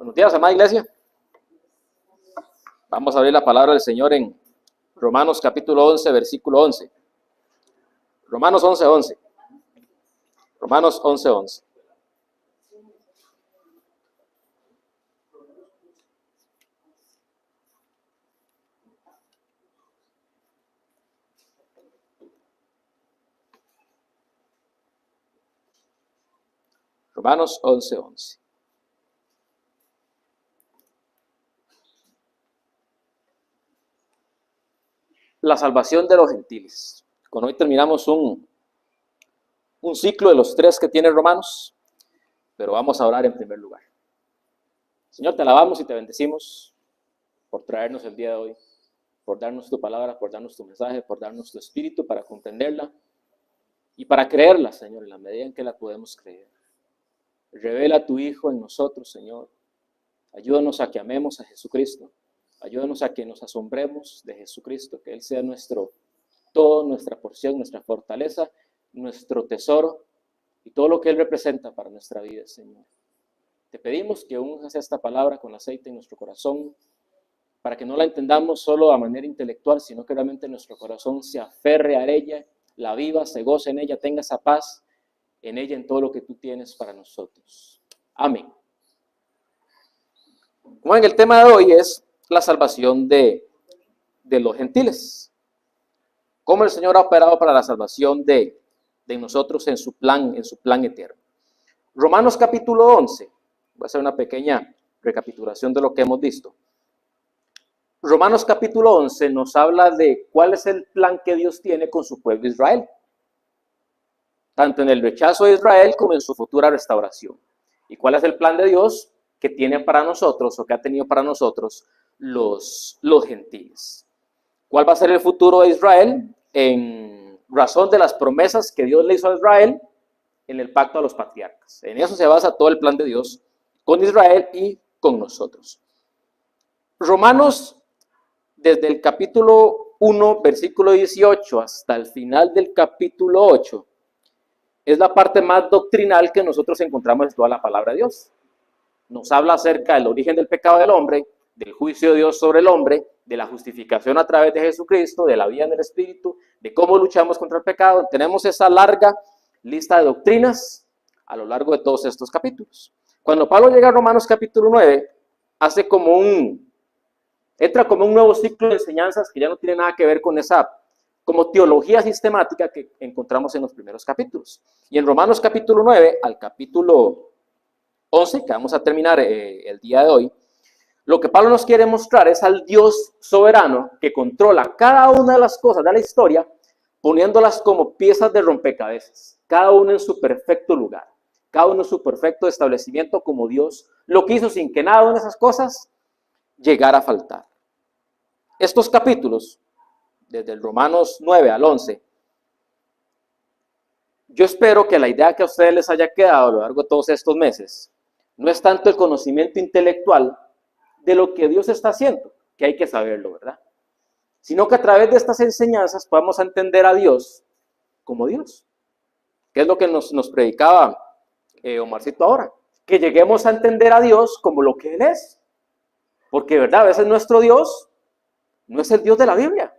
Buenos días, amada iglesia. Vamos a abrir la palabra del Señor en Romanos capítulo 11, versículo 11. Romanos 11, 11. Romanos 11, 11. Romanos 11, 11. La salvación de los gentiles. Con hoy terminamos un ciclo de los 3 que tiene Romanos, pero vamos a orar en primer lugar. Señor, te alabamos y te bendecimos por traernos el día de hoy, por darnos tu palabra, por darnos tu mensaje, por darnos tu espíritu para comprenderla y para creerla, Señor, en la medida en que la podemos creer. Revela a tu Hijo en nosotros, Señor. Ayúdanos a que amemos a Jesucristo. Ayúdanos a que nos asombremos de Jesucristo, que Él sea nuestro todo, nuestra porción, nuestra fortaleza, nuestro tesoro y todo lo que Él representa para nuestra vida, Señor. Te pedimos que unjas esta palabra con aceite en nuestro corazón, para que no la entendamos solo a manera intelectual, sino que realmente nuestro corazón se aferre a ella, la viva, se goce en ella, tenga esa paz en ella, en todo lo que tú tienes para nosotros. Amén. Como en el tema de hoy es la salvación de los gentiles. Cómo el Señor ha operado para la salvación de nosotros en su plan eterno. Romanos capítulo 11. Voy a hacer una pequeña recapitulación de lo que hemos visto. Romanos capítulo 11 nos habla de cuál es el plan que Dios tiene con su pueblo Israel. Tanto en el rechazo de Israel como en su futura restauración. ¿Y cuál es el plan de Dios que tiene para nosotros o que ha tenido para nosotros los gentiles? ¿Cuál va a ser el futuro de Israel en razón de las promesas que Dios le hizo a Israel en el pacto a los patriarcas? En eso se basa todo el plan de Dios con Israel y con nosotros. Romanos, desde el capítulo 1, versículo 18 hasta el final del capítulo 8, es la parte más doctrinal que nosotros encontramos en toda la palabra de Dios. Nos habla acerca del origen del pecado del hombre, del juicio de Dios sobre el hombre, de la justificación a través de Jesucristo, de la vida en el Espíritu, de cómo luchamos contra el pecado. Tenemos esa larga lista de doctrinas a lo largo de todos estos capítulos. Cuando Pablo llega a Romanos capítulo 9, entra como un nuevo ciclo de enseñanzas que ya no tiene nada que ver con esa como teología sistemática que encontramos en los primeros capítulos. Y en Romanos capítulo 9 al capítulo 11, que vamos a terminar el día de hoy, lo que Pablo nos quiere mostrar es al Dios soberano que controla cada una de las cosas de la historia, poniéndolas como piezas de rompecabezas, cada una en su perfecto lugar, cada uno en su perfecto establecimiento como Dios lo quiso, sin que nada de esas cosas llegara a faltar. Estos capítulos, desde el Romanos 9 al 11, yo espero que la idea que a ustedes les haya quedado a lo largo de todos estos meses no es tanto el conocimiento intelectual de lo que Dios está haciendo, que hay que saberlo, ¿verdad? Sino que a través de estas enseñanzas podamos entender a Dios como Dios, que es lo que nos predicaba Omarcito ahora, que lleguemos a entender a Dios como lo que Él es, porque, ¿verdad? A veces nuestro Dios no es el Dios de la Biblia.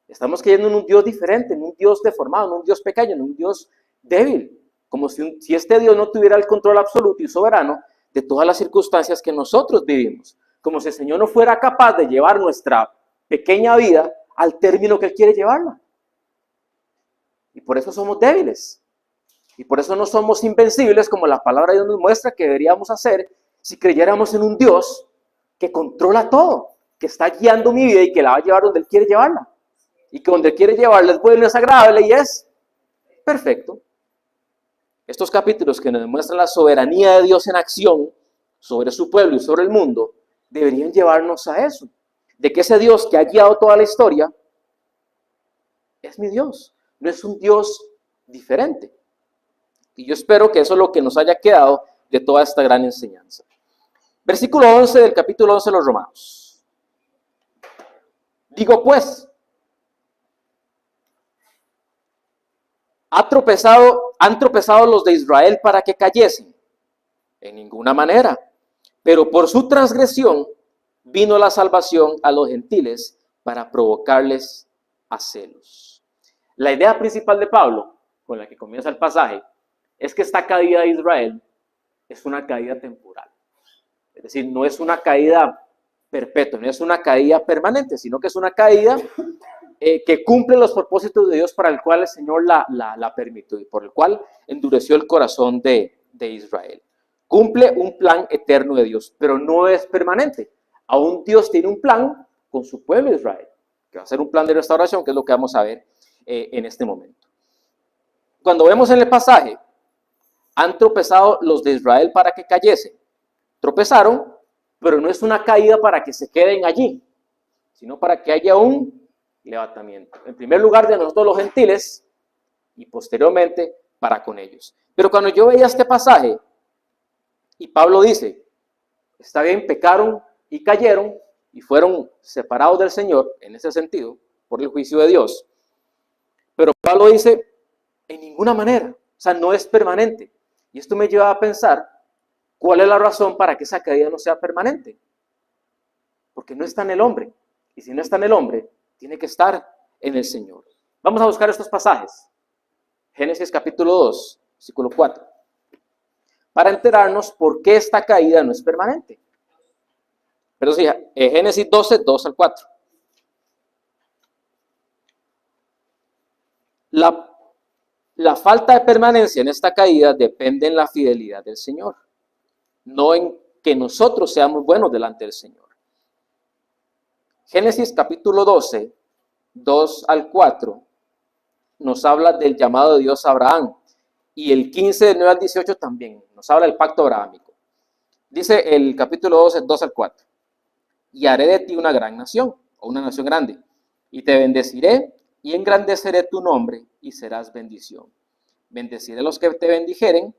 Estamos creyendo en un Dios diferente, en un Dios deformado, en un Dios pequeño, en un Dios débil, como si este Dios no tuviera el control absoluto y soberano de todas las circunstancias que nosotros vivimos, como si el Señor no fuera capaz de llevar nuestra pequeña vida al término que Él quiere llevarla. Y por eso somos débiles, y por eso no somos invencibles como la palabra de Dios nos muestra que deberíamos hacer si creyéramos en un Dios que controla todo, que está guiando mi vida y que la va a llevar donde Él quiere llevarla. Y que donde quiere llevarla es bueno, es agradable y es perfecto. Estos capítulos que nos demuestran la soberanía de Dios en acción sobre su pueblo y sobre el mundo, deberían llevarnos a eso. De que ese Dios que ha guiado toda la historia es mi Dios, no es un Dios diferente. Y yo espero que eso es lo que nos haya quedado de toda esta gran enseñanza. Versículo 11 del capítulo 11 de los Romanos. Digo pues, ¿han tropezado los de Israel para que cayesen? En ninguna manera. Pero por su transgresión vino la salvación a los gentiles para provocarles a celos. La idea principal de Pablo, con la que comienza el pasaje, es que esta caída de Israel es una caída temporal. Es decir, no es una caída perpetua, no es una caída permanente, sino que es una caída que cumple los propósitos de Dios para el cual el Señor la permitió y por el cual endureció el corazón de Israel. Cumple un plan eterno de Dios, pero no es permanente. Aún Dios tiene un plan con su pueblo Israel, que va a ser un plan de restauración, que es lo que vamos a ver en este momento. Cuando vemos en el pasaje, han tropezado los de Israel para que cayesen. Tropezaron, pero no es una caída para que se queden allí, sino para que haya un levantamiento. En primer lugar de nosotros los gentiles y posteriormente para con ellos. Pero cuando yo veía este pasaje y Pablo dice, está bien, pecaron y cayeron y fueron separados del Señor, en ese sentido, por el juicio de Dios. Pero Pablo dice, en ninguna manera, o sea, no es permanente. Y esto me lleva a pensar, ¿cuál es la razón para que esa caída no sea permanente? Porque no está en el hombre. Y si no está en el hombre, tiene que estar en el Señor. Vamos a buscar estos pasajes. Génesis capítulo 2, versículo 4. Para enterarnos por qué esta caída no es permanente. Pero sí, Génesis 12, 2 al 4. La falta de permanencia en esta caída depende en la fidelidad del Señor, no en que nosotros seamos buenos delante del Señor. Génesis capítulo 12, 2 al 4, nos habla del llamado de Dios a Abraham. Y el 15 del 9 al 18 también nos habla del pacto abrahámico. Dice el capítulo 12, 2 al 4. Y haré de ti una gran nación, o una nación grande, y te bendeciré y engrandeceré tu nombre y serás bendición. Bendeciré a los que te bendijeren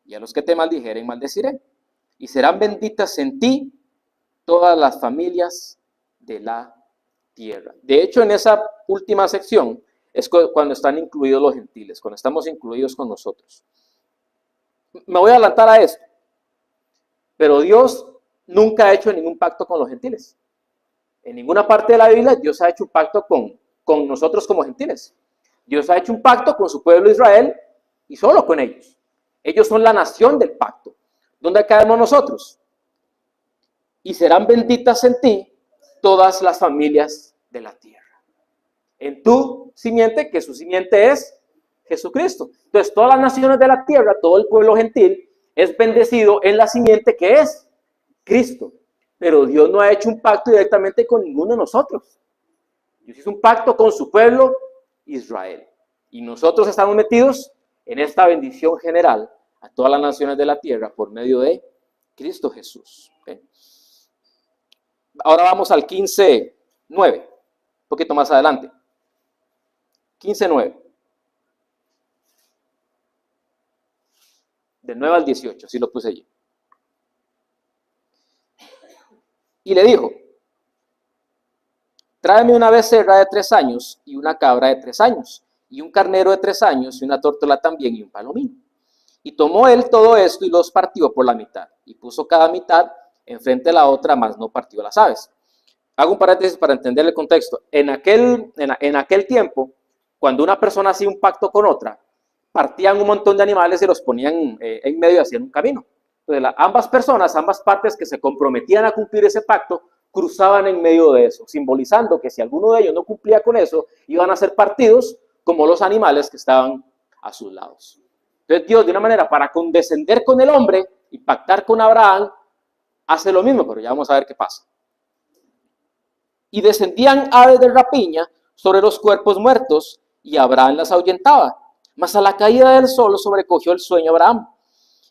y a los que te maldijeren maldeciré. Y serán benditas en ti todas las familias de la tierra. De hecho, en esa última sección es cuando están incluidos los gentiles, cuando estamos incluidos con nosotros. Me voy a adelantar a esto, pero Dios nunca ha hecho ningún pacto con los gentiles. En ninguna parte de la Biblia Dios ha hecho un pacto con nosotros como gentiles. Dios ha hecho un pacto con su pueblo Israel y solo con ellos. Ellos son la nación del pacto. ¿Dónde caemos nosotros? Y serán benditas en ti todas las familias de la tierra. En tu simiente, que su simiente es Jesucristo. Entonces, todas las naciones de la tierra, todo el pueblo gentil, es bendecido en la simiente que es Cristo. Pero Dios no ha hecho un pacto directamente con ninguno de nosotros. Dios hizo un pacto con su pueblo Israel. Y nosotros estamos metidos en esta bendición general a todas las naciones de la tierra por medio de Cristo Jesús. ¿Okay? Ahora vamos al 15:9, un poquito más adelante. 15:9. Del 9 al 18, así lo puse allí. Y le dijo, tráeme una becerra de 3 años y una cabra de 3 años, y un carnero de 3 años y una tórtola también y un palomín. Y tomó él todo esto y los partió por la mitad, y puso cada mitad enfrente de la otra, mas no partió las aves. Hago un paréntesis para entender el contexto. En aquel tiempo, cuando una persona hacía un pacto con otra, partían un montón de animales y los ponían en medio y hacían un camino. Entonces, ambas personas, ambas partes que se comprometían a cumplir ese pacto, cruzaban en medio de eso, simbolizando que si alguno de ellos no cumplía con eso, iban a ser partidos como los animales que estaban a sus lados. Entonces Dios, de una manera para condescender con el hombre y pactar con Abraham, hace lo mismo, pero ya vamos a ver qué pasa. Y descendían aves de rapiña sobre los cuerpos muertos, y Abraham las ahuyentaba. Mas a la caída del sol sobrecogió el sueño a Abraham,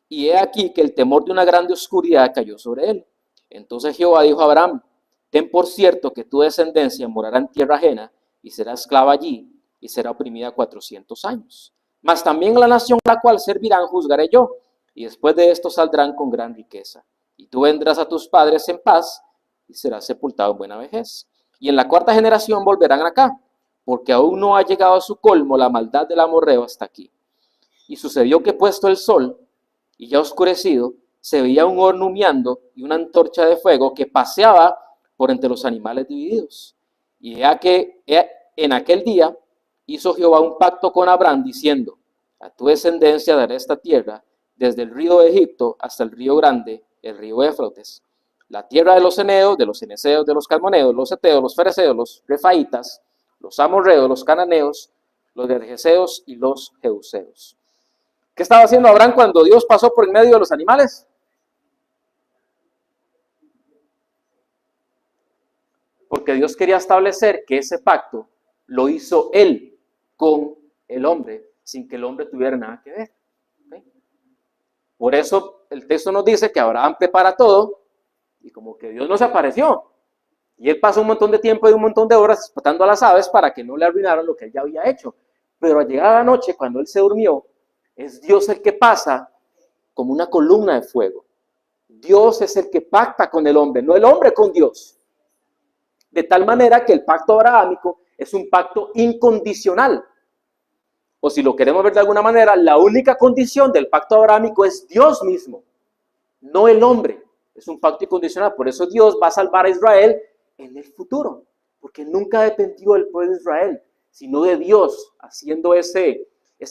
y he aquí que el temor de una grande oscuridad cayó sobre él. Entonces Jehová dijo a Abraham, ten por cierto que tu descendencia morará en tierra ajena, y será esclava allí, y será oprimida 400 años. Mas también la nación a la cual servirán juzgaré yo, y después de esto saldrán con gran riqueza. Y tú vendrás a tus padres en paz, y serás sepultado en buena vejez. Y en la 4ª generación volverán acá, porque aún no ha llegado a su colmo la maldad del amorreo hasta aquí. Y sucedió que puesto el sol, y ya oscurecido, se veía un horno humeando y una antorcha de fuego que paseaba por entre los animales divididos. Y en aquel día hizo Jehová un pacto con Abraham diciendo: a tu descendencia daré esta tierra, desde el río de Egipto hasta el río grande, el río Éufrates, la tierra de los eneos, de los cenezeos, de los calmoneos, los heteos, los fereceos, los refaitas, los amorreos, los cananeos, los gergeseos y los jebuseos. ¿Qué estaba haciendo Abraham cuando Dios pasó por en medio de los animales? Porque Dios quería establecer que ese pacto lo hizo Él con el hombre, sin que el hombre tuviera nada que ver. ¿Okay? Por eso el texto nos dice que Abraham prepara todo y como que Dios no se apareció. Y él pasó un montón de tiempo y un montón de horas explotando a las aves para que no le arruinaran lo que él ya había hecho. Pero al llegar a la noche, cuando él se durmió, es Dios el que pasa como una columna de fuego. Dios es el que pacta con el hombre, no el hombre con Dios. De tal manera que el pacto abrahámico es un pacto incondicional. O si lo queremos ver de alguna manera, la única condición del pacto abrahámico es Dios mismo, no el hombre. Es un pacto incondicional. Por eso Dios va a salvar a Israel en el futuro, porque nunca dependió del pueblo de Israel, sino de Dios haciendo ese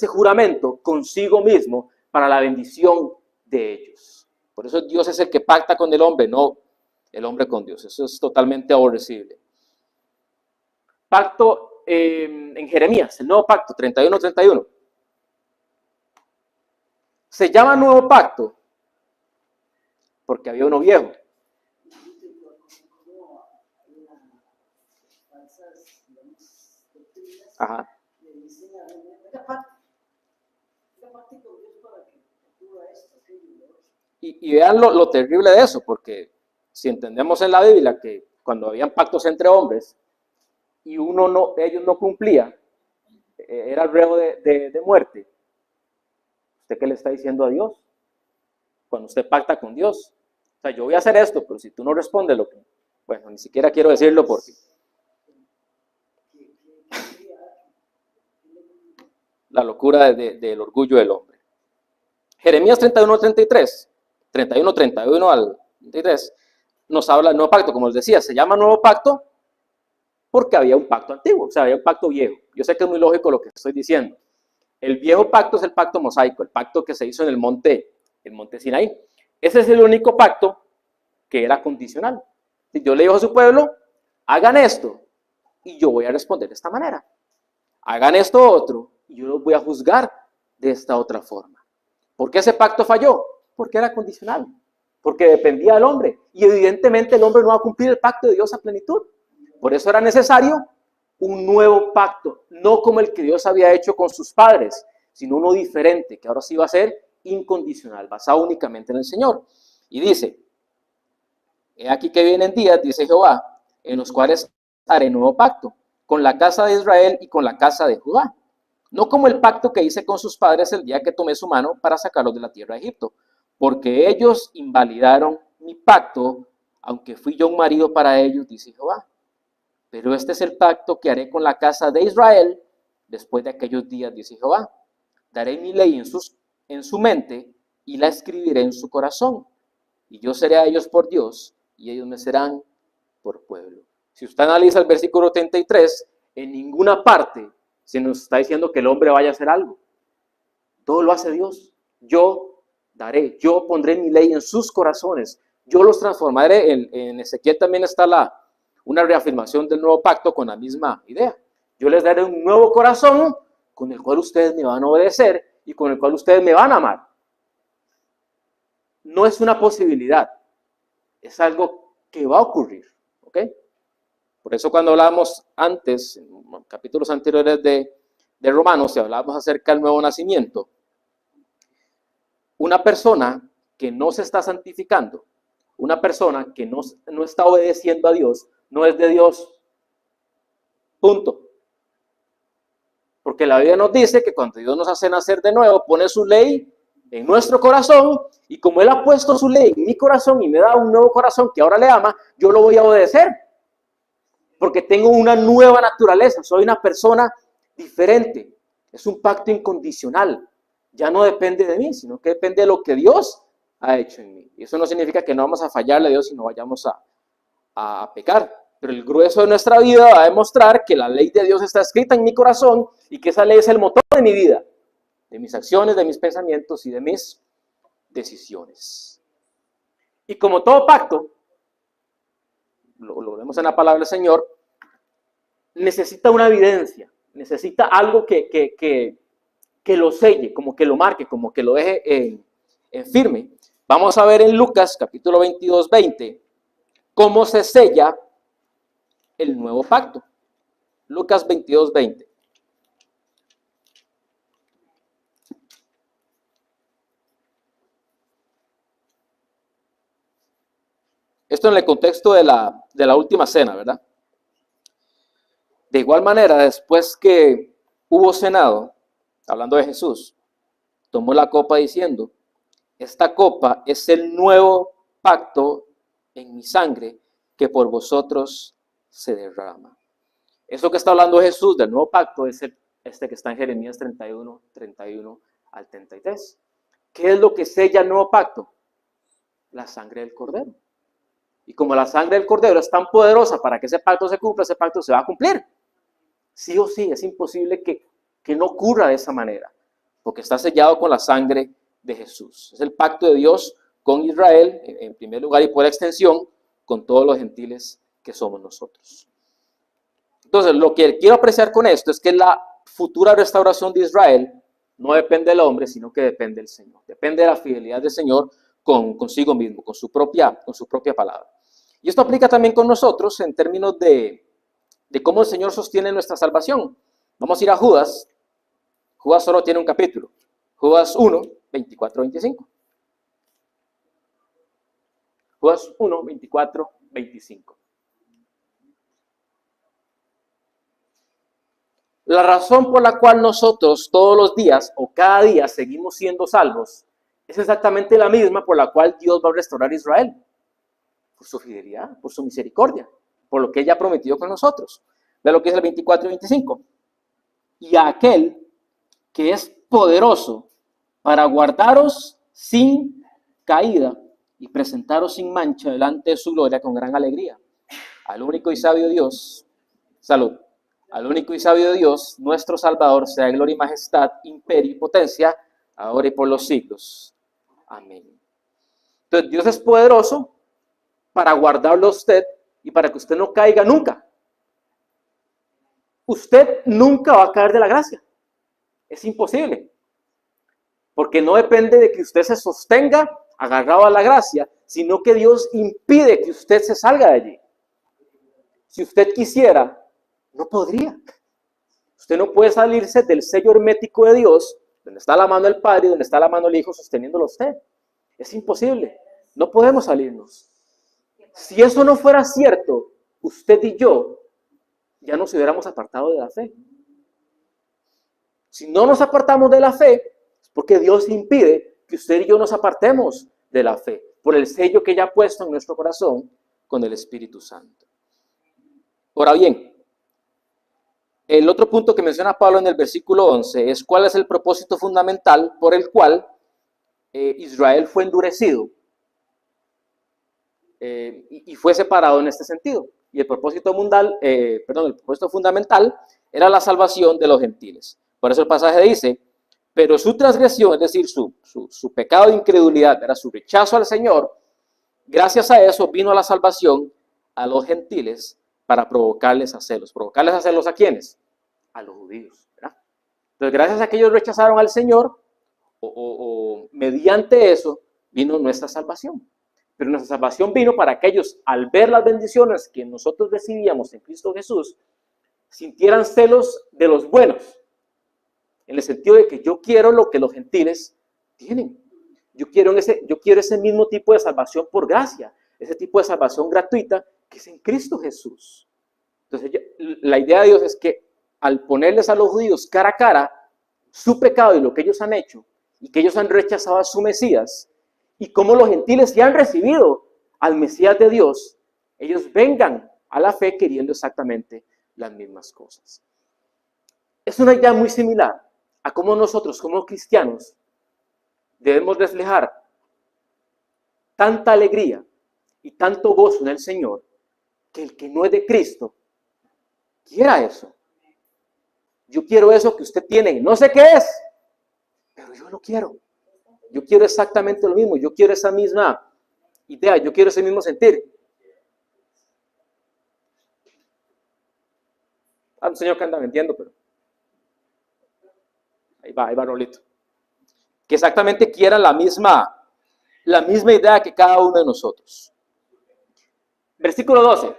juramento consigo mismo para la bendición de ellos. Por eso Dios es el que pacta con el hombre, no el hombre con Dios. Eso es totalmente aborrecible. Pacto en Jeremías, el nuevo pacto, 31:31. Se llama nuevo pacto porque había uno viejo. Ajá. Y vean lo terrible de eso, porque si entendemos en la Biblia que cuando habían pactos entre hombres y ellos no cumplían, era reo de muerte. ¿Usted qué le está diciendo a Dios? Cuando usted pacta con Dios. O sea, yo voy a hacer esto, pero si tú no respondes lo que... Bueno, ni siquiera quiero decirlo porque... La locura del orgullo del hombre. Jeremías 31:31 al 33, nos habla del nuevo pacto, como les decía, se llama nuevo pacto porque había un pacto antiguo, o sea, había un pacto viejo. Yo sé que es muy lógico lo que estoy diciendo. El viejo pacto es el pacto mosaico, el pacto que se hizo en el monte Sinaí. Ese es el único pacto que era condicional. Si Dios le dijo a su pueblo, hagan esto, y yo voy a responder de esta manera. Hagan esto otro, y yo los voy a juzgar de esta otra forma. ¿Por qué ese pacto falló? Porque era condicional, porque dependía del hombre, y evidentemente el hombre no va a cumplir el pacto de Dios a plenitud. Por eso era necesario un nuevo pacto, no como el que Dios había hecho con sus padres, sino uno diferente, que ahora sí va a ser incondicional, basado únicamente en el Señor. Y dice, he aquí que vienen días, dice Jehová, en los cuales haré nuevo pacto con la casa de Israel y con la casa de Judá, no como el pacto que hice con sus padres el día que tomé su mano para sacarlos de la tierra de Egipto, porque ellos invalidaron mi pacto, aunque fui yo un marido para ellos, dice Jehová. Pero este es el pacto que haré con la casa de Israel después de aquellos días, dice Jehová. Daré mi ley en su mente y la escribiré en su corazón. Y yo seré a ellos por Dios y ellos me serán por pueblo. Si usted analiza el versículo 33, en ninguna parte se nos está diciendo que el hombre vaya a hacer algo. Todo lo hace Dios. Yo pondré mi ley en sus corazones. Yo los transformaré. En Ezequiel también está una reafirmación del nuevo pacto con la misma idea. Yo les daré un nuevo corazón con el cual ustedes me van a obedecer y con el cual ustedes me van a amar. No es una posibilidad, es algo que va a ocurrir, ¿ok? Por eso cuando hablábamos antes, en capítulos anteriores de Romanos, si hablábamos acerca del nuevo nacimiento, una persona que no se está santificando, una persona que no está obedeciendo a Dios, no es de Dios. Punto. Porque la Biblia nos dice que cuando Dios nos hace nacer de nuevo, pone su ley en nuestro corazón, y como Él ha puesto su ley en mi corazón y me da un nuevo corazón que ahora le ama, yo lo voy a obedecer. Porque tengo una nueva naturaleza, soy una persona diferente. Es un pacto incondicional. Ya no depende de mí, sino que depende de lo que Dios ha hecho en mí. Y eso no significa que no vamos a fallarle a Dios y no vayamos a pecar. Pero el grueso de nuestra vida va a demostrar que la ley de Dios está escrita en mi corazón y que esa ley es el motor de mi vida, de mis acciones, de mis pensamientos y de mis decisiones. Y como todo pacto, lo vemos en la palabra del Señor, necesita una evidencia, necesita algo que lo selle, como que lo marque, como que lo deje en firme. Vamos a ver en Lucas capítulo 22, 20, cómo se sella el nuevo pacto. Lucas 22, 20. Esto en el contexto de la última cena, ¿verdad? De igual manera, después que hubo cenado, hablando de Jesús, tomó la copa diciendo, esta copa es el nuevo pacto en mi sangre que por vosotros se derrama. Eso que está hablando Jesús del nuevo pacto es este que está en Jeremías 31, 31 al 33. ¿Qué es lo que sella el nuevo pacto? La sangre del Cordero. Y como la sangre del Cordero es tan poderosa para que ese pacto se cumpla, ese pacto se va a cumplir. Sí o sí, es imposible que no ocurra de esa manera, porque está sellado con la sangre de Jesús. Es el pacto de Dios con Israel, en primer lugar, y por extensión, con todos los gentiles que somos nosotros. Entonces, lo que quiero apreciar con esto es que la futura restauración de Israel no depende del hombre, sino que depende del Señor. Depende de la fidelidad del Señor consigo mismo, con su propia palabra. Y esto aplica también con nosotros en términos de cómo el Señor sostiene nuestra salvación. Vamos a ir a Judas. Judas solo tiene un capítulo. Judas 1, 24, 25. Judas 1, 24, 25. La razón por la cual nosotros todos los días o cada día seguimos siendo salvos es exactamente la misma por la cual Dios va a restaurar a Israel. Por su fidelidad, por su misericordia, por lo que ella ha prometido con nosotros. Ve lo que es el 24 y 25. Y a aquel que es poderoso para guardaros sin caída y presentaros sin mancha delante de su gloria con gran alegría. Al único y sabio Dios, salud, al único y sabio Dios, nuestro Salvador, sea gloria y majestad, imperio y potencia, ahora y por los siglos. Amén. Entonces Dios es poderoso para guardarlo a usted y para que usted no caiga nunca. Usted nunca va a caer de la gracia. Es imposible. Porque no depende de que usted se sostenga agarrado a la gracia, sino que Dios impide que usted se salga de allí. Si usted quisiera, no podría. Usted no puede salirse del sello hermético de Dios, donde está la mano del Padre y donde está la mano del Hijo sosteniéndolo a usted. Es imposible. No podemos salirnos. Si eso no fuera cierto, usted y yo ya nos hubiéramos apartado de la fe. Si no nos apartamos de la fe, es porque Dios impide que usted y yo nos apartemos de la fe, por el sello que ya ha puesto en nuestro corazón con el Espíritu Santo. Ahora bien, el otro punto que menciona Pablo en el versículo 11 es cuál es el propósito fundamental por el cual Israel fue endurecido y fue separado en este sentido. Y el propósito fundamental era la salvación de los gentiles. Por eso el pasaje dice, pero su transgresión, es decir, su pecado de incredulidad, era su rechazo al Señor, gracias a eso vino la salvación a los gentiles para provocarles a celos. ¿Provocarles a celos a quiénes? A los judíos, ¿verdad? Entonces, gracias a que ellos rechazaron al Señor, o mediante eso, vino nuestra salvación. Pero nuestra salvación vino para que ellos, al ver las bendiciones que nosotros recibíamos en Cristo Jesús, sintieran celos de los buenos. En el sentido de que yo quiero lo que los gentiles tienen. Yo quiero ese mismo tipo de salvación por gracia, ese tipo de salvación gratuita que es en Cristo Jesús. Entonces, la idea de Dios es que al ponerles a los judíos cara a cara su pecado y lo que ellos han hecho, y que ellos han rechazado a su Mesías, y como los gentiles ya han recibido al Mesías de Dios, ellos vengan a la fe queriendo exactamente las mismas cosas. Es una idea muy similar a cómo nosotros como cristianos debemos reflejar tanta alegría y tanto gozo en el Señor que el que no es de Cristo quiera eso. Yo quiero eso que usted tiene, no sé qué es, pero yo lo quiero. Yo quiero exactamente lo mismo, yo quiero esa misma idea, yo quiero ese mismo sentir. Hay un señor que anda vendiendo, pero ahí va Rolito. Que exactamente quiera la misma idea que cada uno de nosotros. Versículo 12.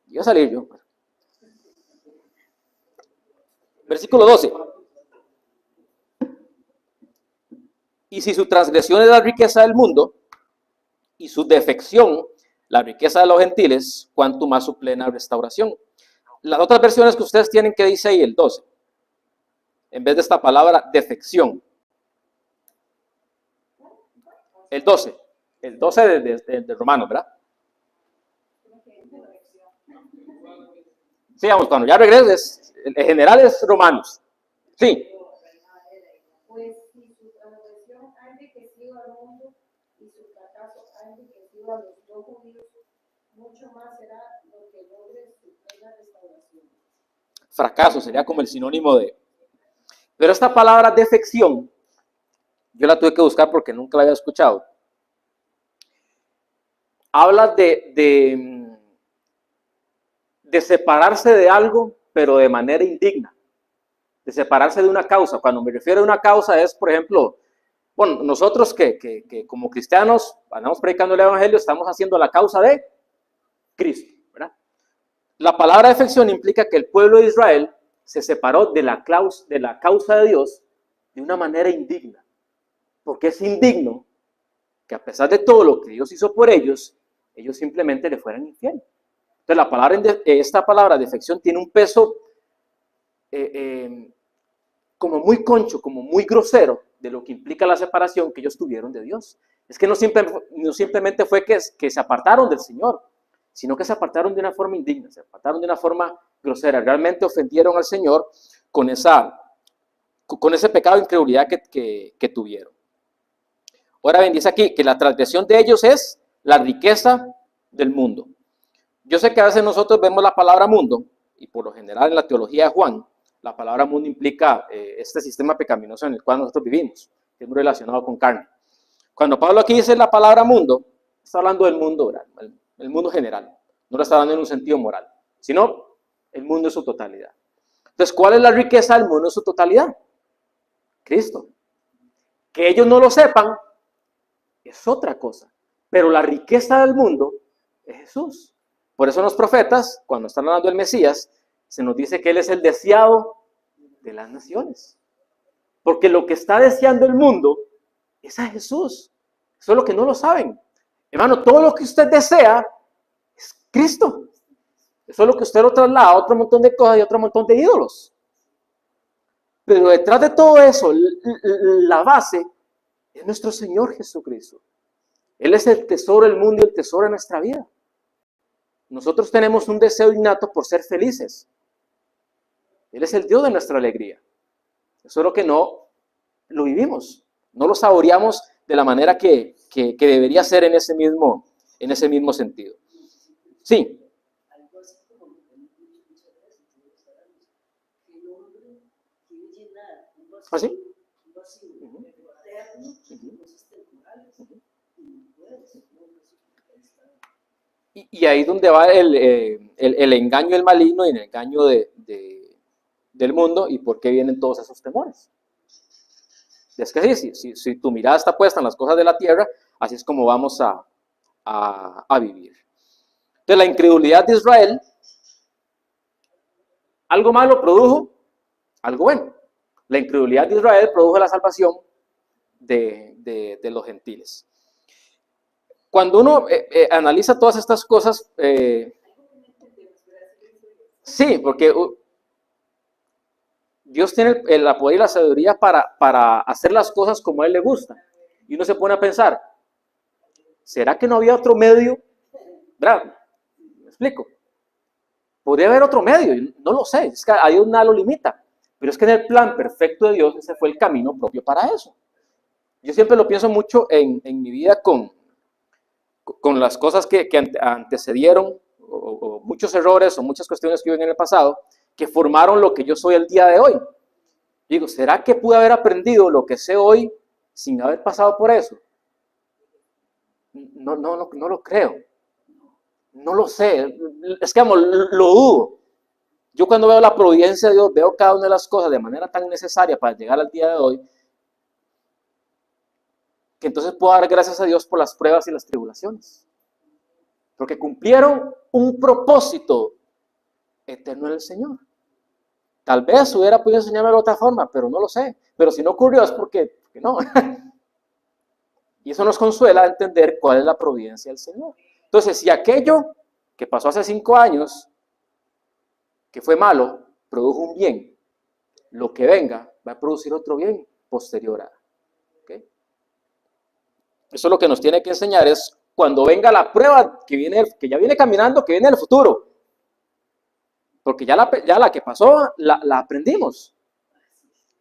Iba a salir yo. Versículo 12. Y si su transgresión es la riqueza del mundo y su defección la riqueza de los gentiles, cuanto más su plena restauración. Las otras versiones que ustedes tienen, ¿qué dice ahí el 12? En vez de esta palabra defección. El 12 de Romanos, ¿verdad? Sí, vamos, cuando ya regreses, en general es Romanos. Sí. Pues si su transgresión ha enriquecido al mundo y su fracaso ha enriquecido a los no judíos, mucho más será lo que logre su plena restauración. Fracaso sería como el sinónimo de. Pero esta palabra defección, yo la tuve que buscar porque nunca la había escuchado. Habla de separarse de algo, pero de manera indigna. De separarse de una causa. Cuando me refiero a una causa es, por ejemplo, bueno, nosotros que como cristianos andamos predicando el evangelio, estamos haciendo la causa de Cristo, ¿verdad? La palabra defección implica que el pueblo de Israel se separó de la causa de Dios de una manera indigna. Porque es indigno que a pesar de todo lo que Dios hizo por ellos simplemente le fueran infieles. Entonces esta palabra defección tiene un peso como muy concho, como muy grosero de lo que implica la separación que ellos tuvieron de Dios. Es que no simplemente fue que se apartaron del Señor, sino que se apartaron de una forma indigna, se apartaron de una forma grosera. Realmente ofendieron al Señor con ese pecado de incredulidad que tuvieron. Ahora bien, dice aquí que la transgresión de ellos es la riqueza del mundo. Yo sé que a veces nosotros vemos la palabra mundo, y por lo general en la teología de Juan, la palabra mundo implica este sistema pecaminoso en el cual nosotros vivimos, que es muy relacionado con carne. Cuando Pablo aquí dice la palabra mundo, está hablando del mundo, el mundo general, no lo está hablando en un sentido moral, sino el mundo en su totalidad. Entonces, ¿cuál es la riqueza del mundo en su totalidad? Cristo. Que ellos no lo sepan es otra cosa, pero la riqueza del mundo es Jesús. Por eso los profetas, cuando están hablando del Mesías, se nos dice que Él es el deseado de las naciones. Porque lo que está deseando el mundo es a Jesús. Eso es lo que no lo saben. Hermano, todo lo que usted desea es Cristo. Eso es lo que usted lo traslada a otro montón de cosas y a otro montón de ídolos. Pero detrás de todo eso, la base es nuestro Señor Jesucristo. Él es el tesoro del mundo y el tesoro de nuestra vida. Nosotros tenemos un deseo innato por ser felices. Él es el Dios de nuestra alegría. Eso es lo que no lo vivimos. No lo saboreamos de la manera que debería ser en ese mismo sentido. Sí. Algo así como lo que hemos dicho muchas veces, todos sabemos, que el hombre quiere llenar un vacío, ¿Ah, sí? un vacío eterno, cosas temporales, y no puedes, Y ahí es donde va el engaño del maligno y el engaño del mundo y por qué vienen todos esos temores. Es que si tu mirada está puesta en las cosas de la tierra, así es como vamos a vivir. Entonces la incredulidad de Israel, algo malo produjo algo bueno. La incredulidad de Israel produjo la salvación de los gentiles. Cuando uno analiza todas estas cosas, sí, porque Dios tiene el poder y la sabiduría para hacer las cosas como a Él le gusta. Y uno se pone a pensar, ¿será que no había otro medio? ¿Verdad? ¿Me explico? Podría haber otro medio, no lo sé, es que a Dios nada lo limita, pero es que en el plan perfecto de Dios ese fue el camino propio para eso. Yo siempre lo pienso mucho en mi vida con las cosas que antecedieron, o muchos errores o muchas cuestiones que hubo en el pasado, que formaron lo que yo soy el día de hoy. Digo, ¿será que pude haber aprendido lo que sé hoy sin haber pasado por eso? No lo creo. No lo sé. Es que, amor, lo dudo. Yo cuando veo la providencia de Dios, veo cada una de las cosas de manera tan necesaria para llegar al día de hoy, que entonces puedo dar gracias a Dios por las pruebas y las tribulaciones. Porque cumplieron un propósito eterno del Señor. Tal vez hubiera podido enseñarme de otra forma, pero no lo sé. Pero si no ocurrió es porque no. Y eso nos consuela a entender cuál es la providencia del Señor. Entonces, si aquello que pasó hace 5 años, que fue malo, produjo un bien, lo que venga va a producir otro bien posterior a. ¿Okay? Eso lo que nos tiene que enseñar es cuando venga la prueba que ya viene caminando, que viene el futuro. Porque ya la que pasó, la aprendimos.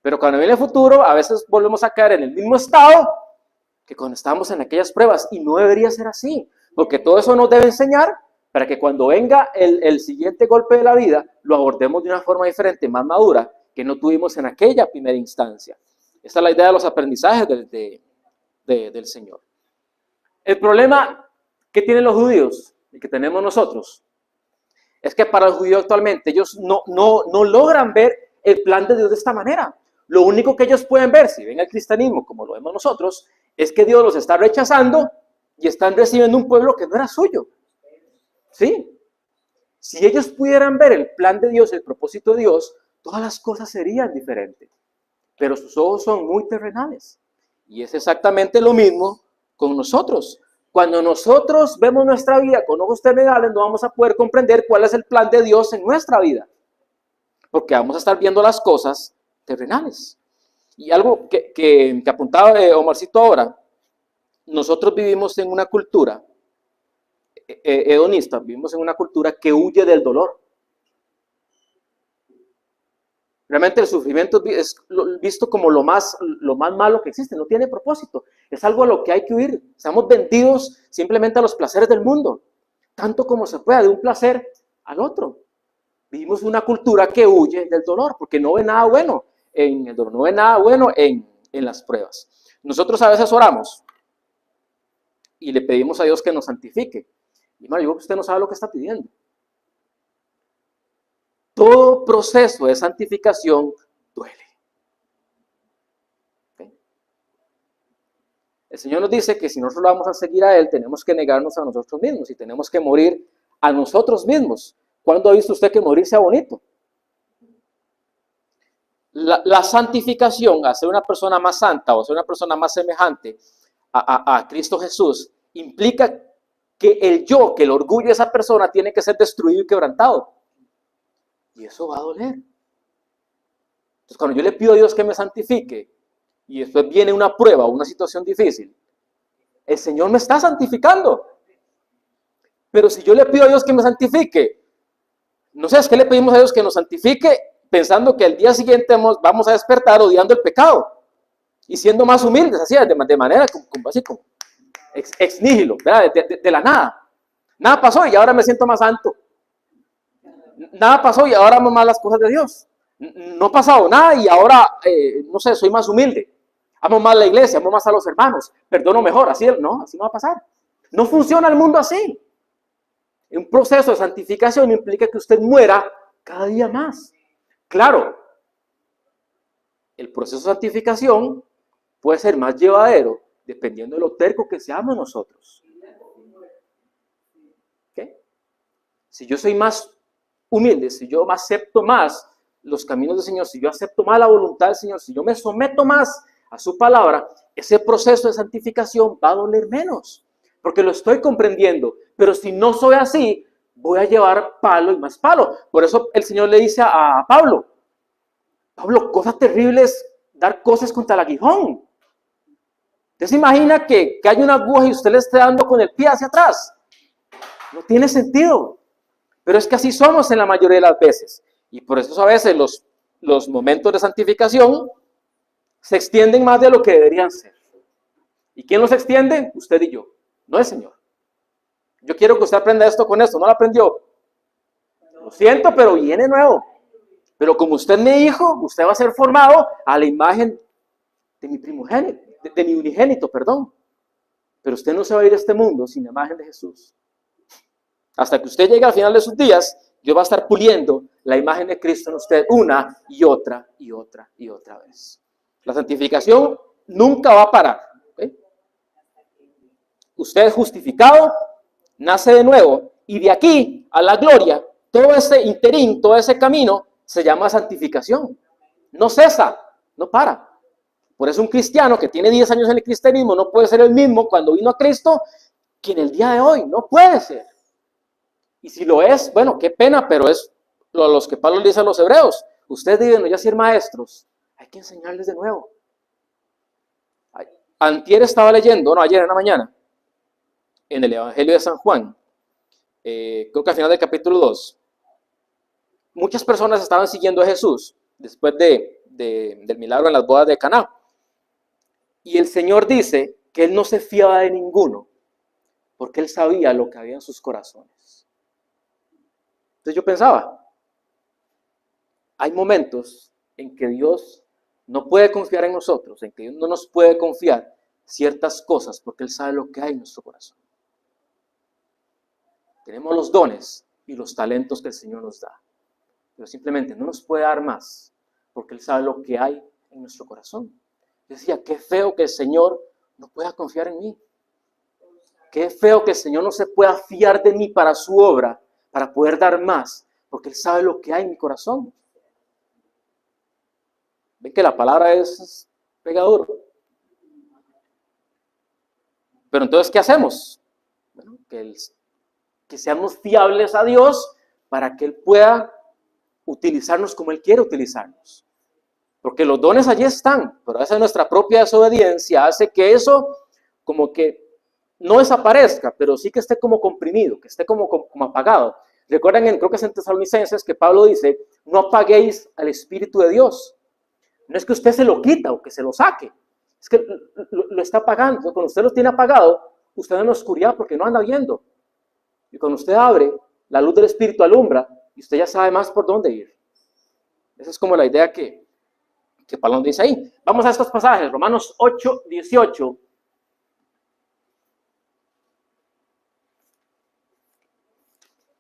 Pero cuando viene el futuro, a veces volvemos a caer en el mismo estado que cuando estábamos en aquellas pruebas. Y no debería ser así. Porque todo eso nos debe enseñar para que cuando venga el siguiente golpe de la vida, lo abordemos de una forma diferente, más madura, que no tuvimos en aquella primera instancia. Esta es la idea de los aprendizajes del Señor. El problema que tienen los judíos y que tenemos nosotros es que para los judíos actualmente ellos no logran ver el plan de Dios de esta manera. Lo único que ellos pueden ver, si ven el cristianismo como lo vemos nosotros, es que Dios los está rechazando y están recibiendo un pueblo que no era suyo. ¿Sí? Si ellos pudieran ver el plan de Dios, el propósito de Dios, todas las cosas serían diferentes. Pero sus ojos son muy terrenales. Y es exactamente lo mismo con nosotros. Cuando nosotros vemos nuestra vida con ojos terrenales, no vamos a poder comprender cuál es el plan de Dios en nuestra vida. Porque vamos a estar viendo las cosas terrenales. Y algo que apuntaba Omarcito ahora, nosotros vivimos en una cultura hedonista, vivimos en una cultura que huye del dolor. Realmente el sufrimiento es visto como lo más malo que existe, no tiene propósito. Es algo a lo que hay que huir. Estamos vendidos simplemente a los placeres del mundo, tanto como se pueda, de un placer al otro. Vivimos una cultura que huye del dolor, porque no ve nada bueno en el dolor, no ve nada bueno en las pruebas. Nosotros a veces oramos y le pedimos a Dios que nos santifique. Y hermano, usted no sabe lo que está pidiendo. Todo proceso de santificación duele. ¿Okay? El Señor nos dice que si nosotros vamos a seguir a Él, tenemos que negarnos a nosotros mismos y tenemos que morir a nosotros mismos. ¿Cuándo ha visto usted que morir sea bonito? La santificación, hacer una persona más santa o ser una persona más semejante a Cristo Jesús, implica que que el orgullo de esa persona tiene que ser destruido y quebrantado. Y eso va a doler. Entonces, cuando yo le pido a Dios que me santifique y después viene una prueba, una situación difícil, el Señor me está santificando. Pero si yo le pido a Dios que me santifique, no sé, es que le pedimos a Dios que nos santifique pensando que al día siguiente vamos a despertar odiando el pecado y siendo más humildes, así, de manera así como ex nihilo, de la nada. Nada pasó y ahora me siento más santo. Nada pasó y ahora amo más las cosas de Dios. No ha pasado nada y ahora, no sé, soy más humilde. Amo más la iglesia, amo más a los hermanos, perdono mejor. Así no va a pasar. No funciona el mundo así. Un proceso de santificación implica que usted muera cada día más. Claro, el proceso de santificación puede ser más llevadero dependiendo de lo terco que seamos nosotros. ¿Okay? Si yo soy más humilde, si yo acepto más los caminos del Señor, si yo acepto más la voluntad del Señor, si yo me someto más a su palabra, ese proceso de santificación va a doler menos, porque lo estoy comprendiendo. Pero si no soy así, voy a llevar palo y más palo. Por eso el Señor le dice a Pablo, cosas terribles, dar cosas contra el aguijón. ¿Usted se imagina que hay una aguja y usted le esté dando con el pie hacia atrás? No tiene sentido. Pero es que así somos en la mayoría de las veces. Y por eso a veces los momentos de santificación se extienden más de lo que deberían ser. ¿Y quién los extiende? Usted y yo, no el Señor. Yo quiero que usted aprenda esto con esto. ¿No lo aprendió? Lo siento, pero viene nuevo. Pero como usted me dijo, usted va a ser formado a la imagen de mi primogénito, de mi unigénito, perdón. Pero usted no se va a ir a este mundo sin la imagen de Jesús. Hasta que usted llegue al final de sus días, Dios va a estar puliendo la imagen de Cristo en usted una y otra y otra y otra vez. La santificación nunca va a parar. ¿Okay? Usted es justificado, nace de nuevo, y de aquí a la gloria, todo ese interín, todo ese camino, se llama santificación. No cesa, no para. Por eso un cristiano que tiene 10 años en el cristianismo no puede ser el mismo cuando vino a Cristo que en el día de hoy. No puede ser. Y si lo es, bueno, qué pena, pero es los que Pablo le dice a los hebreos. Ustedes deben ya ser maestros. Hay que enseñarles de nuevo. Antier estaba leyendo, no, ayer en la mañana, en el Evangelio de San Juan, creo que al final del capítulo 2, muchas personas estaban siguiendo a Jesús después del milagro en las bodas de Caná. Y el Señor dice que Él no se fiaba de ninguno, porque Él sabía lo que había en sus corazones. Entonces yo pensaba, hay momentos en que Dios no puede confiar en nosotros, en que Dios no nos puede confiar ciertas cosas, porque Él sabe lo que hay en nuestro corazón. Tenemos los dones y los talentos que el Señor nos da, pero simplemente no nos puede dar más, porque Él sabe lo que hay en nuestro corazón. Yo decía, qué feo que el Señor no pueda confiar en mí. Qué feo que el Señor no se pueda fiar de mí para su obra, para poder dar más, porque Él sabe lo que hay en mi corazón. ¿Ven que la palabra es pegadora? Pero entonces, ¿qué hacemos? Bueno, que seamos fiables a Dios para que Él pueda utilizarnos como Él quiere utilizarnos. Porque los dones allí están, pero a veces nuestra propia desobediencia hace que eso como que no desaparezca, pero sí que esté como comprimido, que esté como apagado. Recuerden, creo que es en Tesalonicenses, que Pablo dice, no apaguéis al Espíritu de Dios. No es que usted se lo quita o que se lo saque, es que lo está apagando. Cuando usted lo tiene apagado, usted anda en la oscuridad porque no anda viendo. Y cuando usted abre, la luz del Espíritu alumbra y usted ya sabe más por dónde ir. Esa es como la idea que Pablo dice ahí. Vamos a estos pasajes, Romanos 8, 18.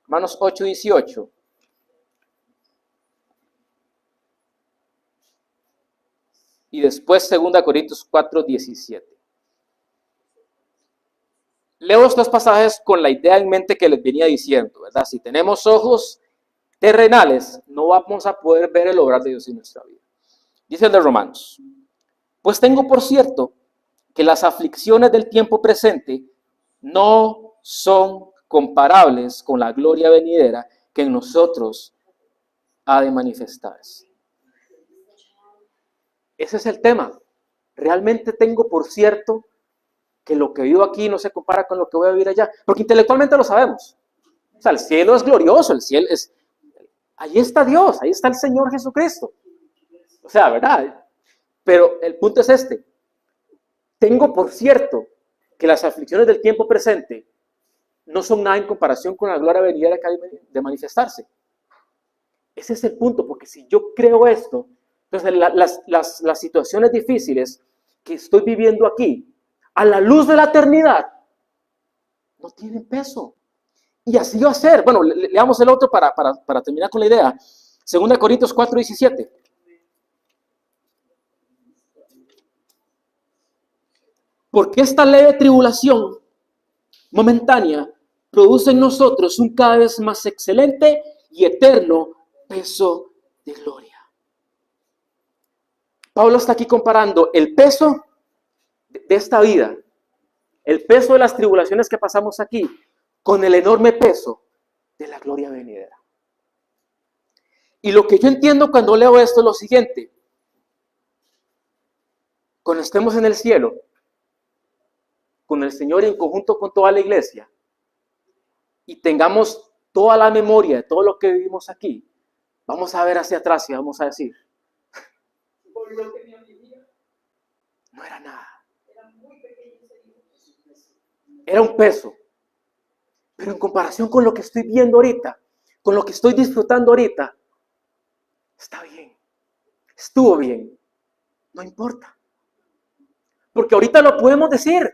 Romanos 8, 18. Y después 2 Corintios 4, 17. Leo estos pasajes con la idea en mente que les venía diciendo, ¿verdad? Si tenemos ojos terrenales, no vamos a poder ver el obrar de Dios en nuestra vida. Dice el de Romanos, pues tengo por cierto que las aflicciones del tiempo presente no son comparables con la gloria venidera que en nosotros ha de manifestarse. Ese es el tema. Realmente tengo por cierto que lo que vivo aquí no se compara con lo que voy a vivir allá, porque intelectualmente lo sabemos. O sea, el cielo es glorioso, el cielo es... Ahí está Dios, ahí está el Señor Jesucristo. O sea, ¿verdad? Pero el punto es este. Tengo por cierto que las aflicciones del tiempo presente no son nada en comparación con la gloria venidera que hay de manifestarse. Ese es el punto, porque si yo creo esto, entonces las situaciones difíciles que estoy viviendo aquí, a la luz de la eternidad, no tienen peso. Y así va a ser. Bueno, leamos el otro para terminar con la idea. 2 Corintios 4, 17. Porque esta leve tribulación momentánea produce en nosotros un cada vez más excelente y eterno peso de gloria. Pablo está aquí comparando el peso de esta vida, el peso de las tribulaciones que pasamos aquí, con el enorme peso de la gloria venidera. Y lo que yo entiendo cuando leo esto es lo siguiente. Cuando estemos en el cielo, con el Señor y en conjunto con toda la iglesia, y tengamos toda la memoria de todo lo que vivimos aquí, vamos a ver hacia atrás y vamos a decir, Por lo que me vivía, no era nada, era muy pequeño ese hijo. era un peso. Pero en comparación con lo que estoy viendo ahorita, con lo que estoy disfrutando ahorita, está bien, estuvo bien, no importa. Porque ahorita lo podemos decir,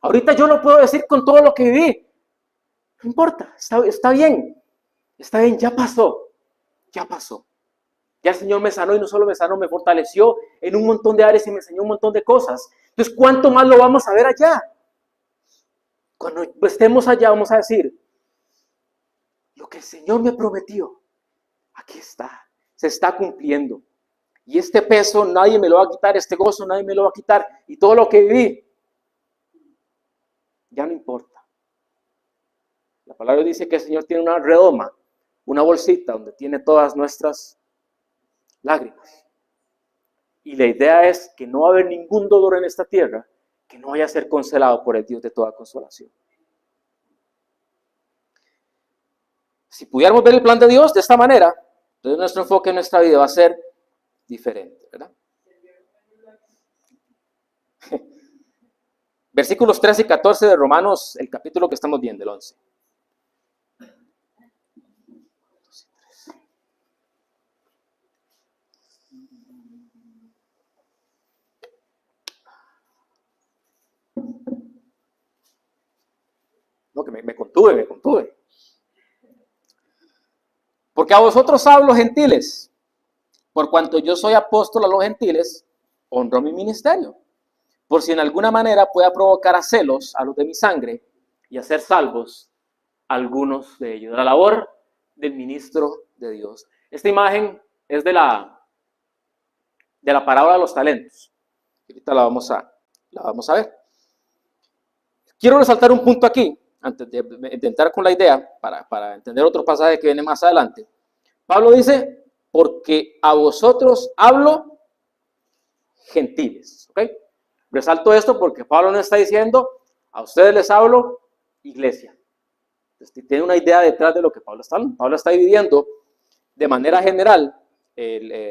ahorita yo lo puedo decir con todo lo que viví. No importa, está bien, ya pasó, ya pasó. Ya el Señor me sanó y no solo me sanó, me fortaleció en un montón de áreas y me enseñó un montón de cosas. Entonces, ¿cuánto más lo vamos a ver allá? Cuando estemos allá vamos a decir, lo que el Señor me prometió, aquí está, se está cumpliendo. Y este peso nadie me lo va a quitar, este gozo nadie me lo va a quitar. Y todo lo que viví, ya no importa. La palabra dice que el Señor tiene una redoma, una bolsita donde tiene todas nuestras lágrimas. Y la idea es que no va a haber ningún dolor en esta tierra que no vaya a ser consolado por el Dios de toda consolación. Si pudiéramos ver el plan de Dios de esta manera, entonces nuestro enfoque en nuestra vida va a ser diferente, ¿verdad? Versículos 13 y 14 de Romanos, el capítulo que estamos viendo, el 11. No, que me contuve. Porque a vosotros hablo, gentiles, por cuanto yo soy apóstol a los gentiles, honro mi ministerio, por si en alguna manera pueda provocar a celos a los de mi sangre y hacer salvos a algunos de ellos. La labor del ministro de Dios. Esta imagen es de la parábola de los talentos. Ahorita la vamos a ver. Quiero resaltar un punto aquí, antes de entrar con la idea, para entender otro pasaje que viene más adelante. Pablo dice, porque a vosotros hablo gentiles. ¿Ok? Resalto esto porque Pablo no está diciendo, a ustedes les hablo iglesia. Entonces, tiene una idea detrás de lo que Pablo está hablando. Pablo está dividiendo de manera general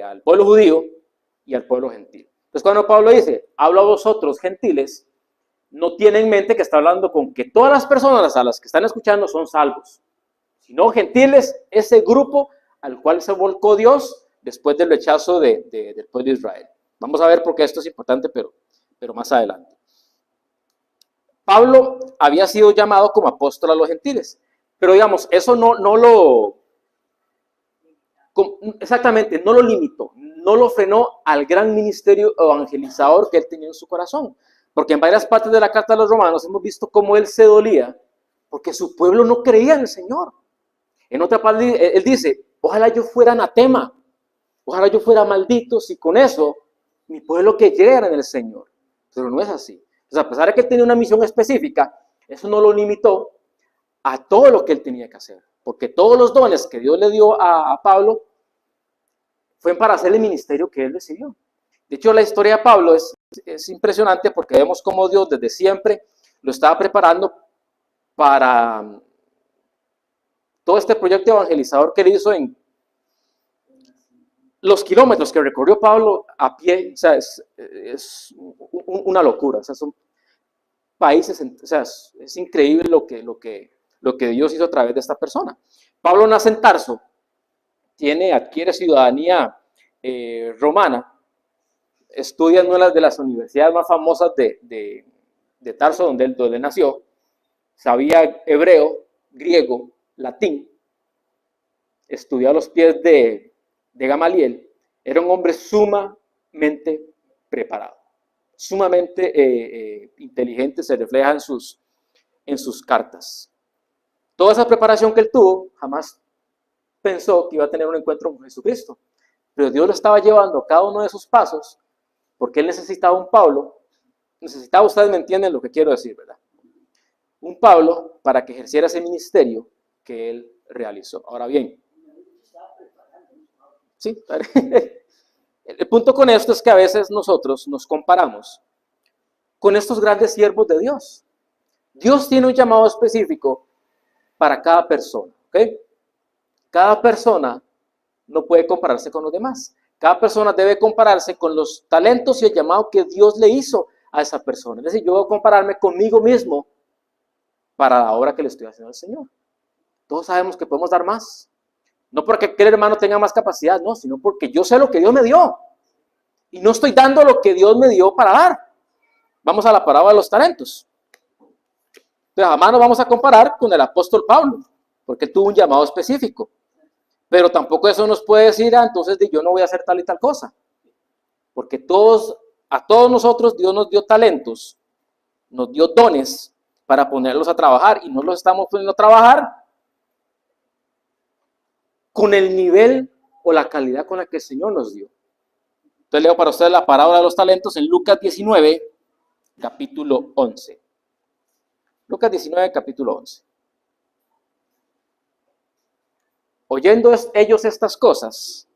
al pueblo judío y al pueblo gentil. Entonces, cuando Pablo dice, hablo a vosotros gentiles, no tiene en mente que está hablando con que todas las personas a las que están escuchando son salvos, sino gentiles, ese grupo al cual se volcó Dios después del rechazo del pueblo de Israel. Vamos a ver por qué esto es importante, pero más adelante. Pablo había sido llamado como apóstol a los gentiles, pero digamos, eso no lo limitó, no lo frenó al gran ministerio evangelizador que él tenía en su corazón. Porque en varias partes de la carta de los romanos hemos visto cómo él se dolía porque su pueblo no creía en el Señor. En otra parte él dice, ojalá yo fuera anatema, ojalá yo fuera maldito si con eso mi pueblo creyera en el Señor. Pero no es así. Entonces, a pesar de que él tenía una misión específica, eso no lo limitó a todo lo que él tenía que hacer. Porque todos los dones que Dios le dio a Pablo fue para hacer el ministerio que él recibió. De hecho, la historia de Pablo es impresionante porque vemos cómo Dios desde siempre lo estaba preparando para todo este proyecto evangelizador que él hizo en los kilómetros que recorrió Pablo a pie. O sea, es una locura. O sea, son países, o sea, es increíble lo que Dios hizo a través de esta persona. Pablo nace en Tarso, adquiere ciudadanía romana, estudia en una de las universidades más famosas de Tarso, donde él nació. Sabía hebreo, griego, latín. Estudió a los pies de Gamaliel. Era un hombre sumamente preparado, sumamente inteligente, se refleja en sus cartas. Toda esa preparación que él tuvo, jamás pensó que iba a tener un encuentro con Jesucristo. Pero Dios lo estaba llevando a cada uno de sus pasos porque él necesitaba un Pablo. Ustedes me entienden lo que quiero decir, ¿verdad? Un Pablo para que ejerciera ese ministerio que él realizó. Ahora bien, sí, el punto con esto es que a veces nosotros nos comparamos con estos grandes siervos de Dios. Dios tiene un llamado específico para cada persona, ¿ok? Cada persona no puede compararse con los demás. Cada persona debe compararse con los talentos y el llamado que Dios le hizo a esa persona. Es decir, yo debo compararme conmigo mismo para la obra que le estoy haciendo al Señor. Todos sabemos que podemos dar más. No porque aquel hermano tenga más capacidad, no, sino porque yo sé lo que Dios me dio. Y no estoy dando lo que Dios me dio para dar. Vamos a la parábola de los talentos. Entonces, jamás nos vamos a comparar con el apóstol Pablo, porque tuvo un llamado específico. Pero tampoco eso nos puede decir, entonces yo no voy a hacer tal y tal cosa. Porque a todos nosotros Dios nos dio talentos, nos dio dones para ponerlos a trabajar y no los estamos poniendo a trabajar con el nivel o la calidad con la que el Señor nos dio. Entonces leo para ustedes la parábola de los talentos en Lucas 19, capítulo 11. Lucas 19, capítulo 11. Oyendo ellos estas cosas,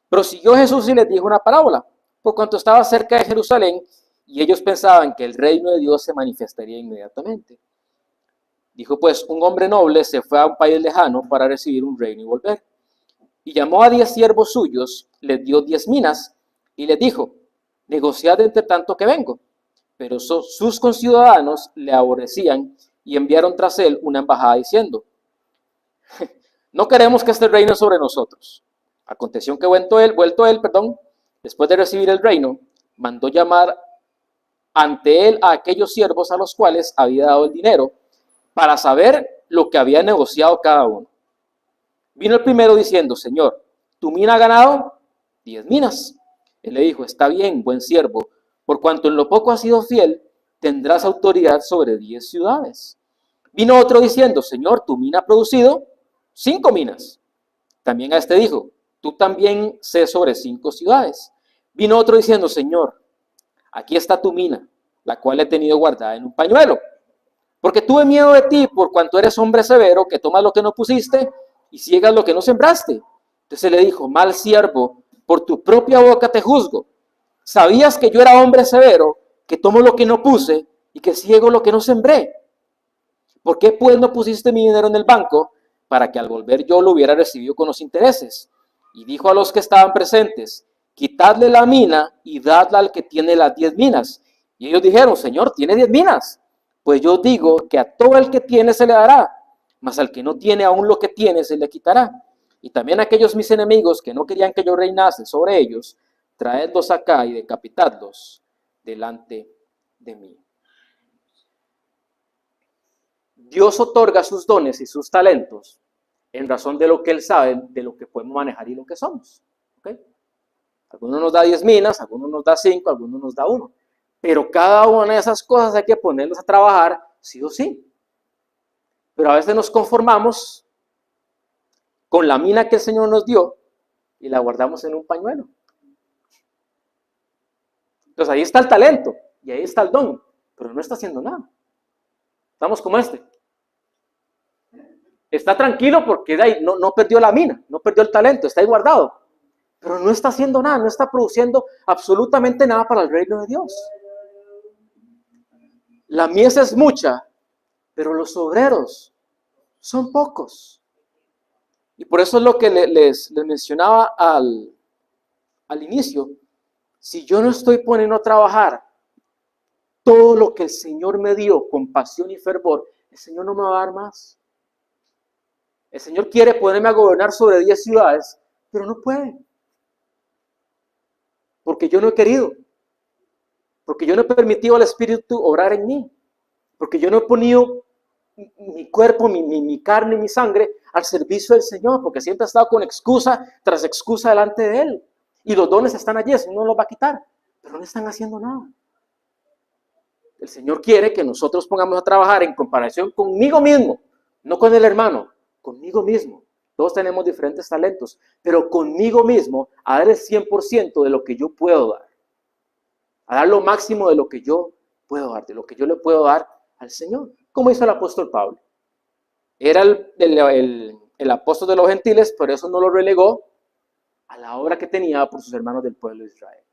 prosiguió Jesús y les dijo una parábola, por cuanto estaba cerca de Jerusalén, y ellos pensaban que el reino de Dios se manifestaría inmediatamente. Dijo pues, un hombre noble se fue a un país lejano para recibir un reino y volver. Y llamó a 10 siervos suyos, les dio 10 minas, y les dijo, negociad entre tanto que vengo. Pero sus conciudadanos le aborrecían y enviaron tras él una embajada diciendo, no queremos que este reino sobre nosotros. Aconteció que vuelto él, después de recibir el reino, mandó llamar ante él a aquellos siervos a los cuales había dado el dinero, para saber lo que había negociado cada uno. Vino el primero diciendo, Señor, ¿tu mina ha ganado? 10 minas. Él le dijo, está bien, buen siervo, por cuanto en lo poco has sido fiel, tendrás autoridad sobre 10 ciudades. Vino otro diciendo, Señor, tu mina ha producido 5 minas. También a este dijo, tú también sé sobre 5 ciudades. Vino otro diciendo, Señor, aquí está tu mina, la cual he tenido guardada en un pañuelo. Porque tuve miedo de ti, por cuanto eres hombre severo, que tomas lo que no pusiste y ciegas lo que no sembraste. Entonces le dijo, mal siervo, por tu propia boca te juzgo. ¿Sabías que yo era hombre severo, que tomo lo que no puse y que ciego lo que no sembré? ¿Por qué pues no pusiste mi dinero en el banco, para que al volver yo lo hubiera recibido con los intereses? Y dijo a los que estaban presentes, quitadle la mina y dadla al que tiene las 10 minas. Y ellos dijeron, Señor, tiene 10 minas. Pues yo digo que a todo el que tiene se le dará, mas al que no tiene aún lo que tiene se le quitará. Y también a aquellos mis enemigos que no querían que yo reinase sobre ellos, traedlos acá y decapitadlos delante de mí. Dios otorga sus dones y sus talentos en razón de lo que Él sabe, de lo que podemos manejar y lo que somos. ¿Okay? Algunos nos da 10 minas, algunos nos da 5, algunos nos da 1. Pero cada una de esas cosas hay que ponerlas a trabajar sí o sí. Pero a veces nos conformamos con la mina que el Señor nos dio y la guardamos en un pañuelo. Entonces ahí está el talento y ahí está el don, pero no está haciendo nada. Estamos como este. Está tranquilo porque de ahí no perdió la mina, no perdió el talento, está ahí guardado. Pero no está haciendo nada, no está produciendo absolutamente nada para el reino de Dios. La mies es mucha, pero los obreros son pocos. Y por eso es lo que les mencionaba al inicio. Si yo no estoy poniendo a trabajar todo lo que el Señor me dio con pasión y fervor, el Señor no me va a dar más. El Señor quiere ponerme a gobernar sobre 10 ciudades, pero no puede. Porque yo no he querido. Porque yo no he permitido al Espíritu obrar en mí. Porque yo no he ponido mi cuerpo, mi carne y mi sangre al servicio del Señor. Porque siempre he estado con excusa tras excusa delante de Él. Y los dones están allí, el Señor no los va a quitar. Pero no están haciendo nada. El Señor quiere que nosotros pongamos a trabajar en comparación conmigo mismo. No con el hermano, conmigo mismo. Todos tenemos diferentes talentos, pero conmigo mismo a dar el 100% de lo que yo puedo dar. A dar lo máximo de lo que yo puedo dar, de lo que yo le puedo dar al Señor. Como hizo el apóstol Pablo. Era el apóstol de los gentiles, pero eso no lo relegó a la obra que tenía por sus hermanos del pueblo de Israel.